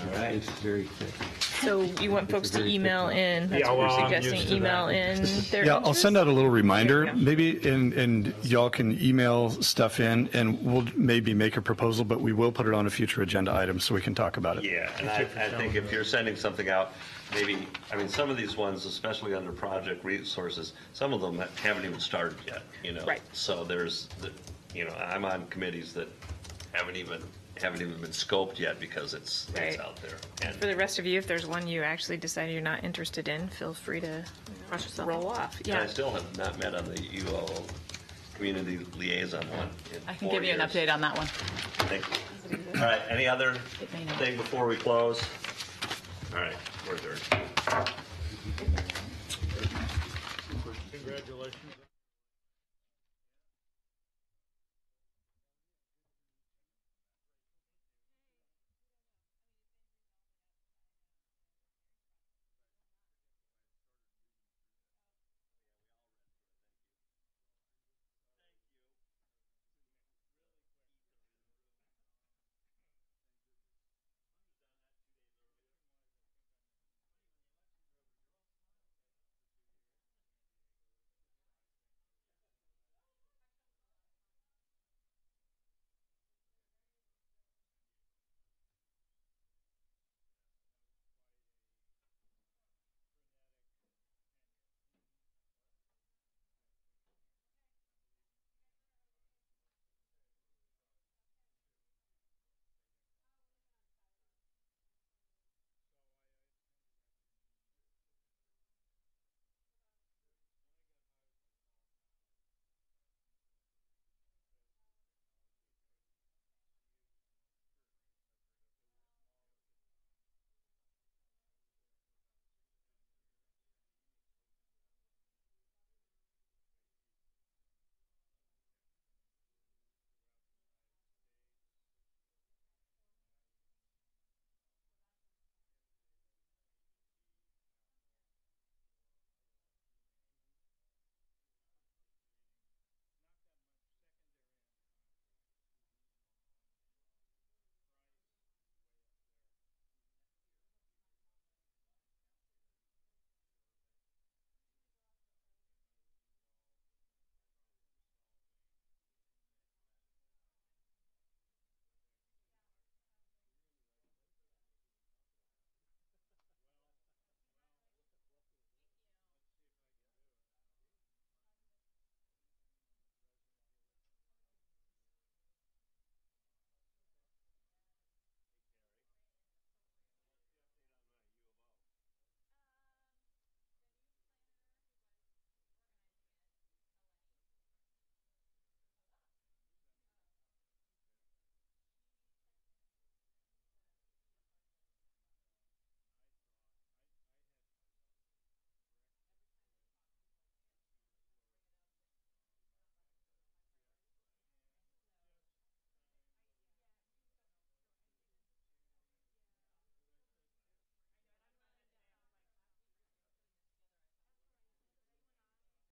All right. It's very thick. So you want folks to email in, that's Yeah, what well, we're I'm used suggesting, to email that. in their Yeah, I'll interest? send out a little reminder, maybe, and y'all can email stuff in, and we'll maybe make a proposal, but we will put it on a future agenda item so we can talk about it. Yeah, and I think if you're sending something out, maybe, I mean, some of these ones, especially under project resources, some of them haven't even started yet, Right. So there's, I'm on committees that haven't even been scoped yet because it's Right. out there. And For the rest of you, if there's one you actually decide you're not interested in, feel free to roll off. and I still have not met on the UO community liaison one in I can 4 give you an years. update on that one. Thank you. All right, any other It may not. thing before we close? All right, we're adjourned.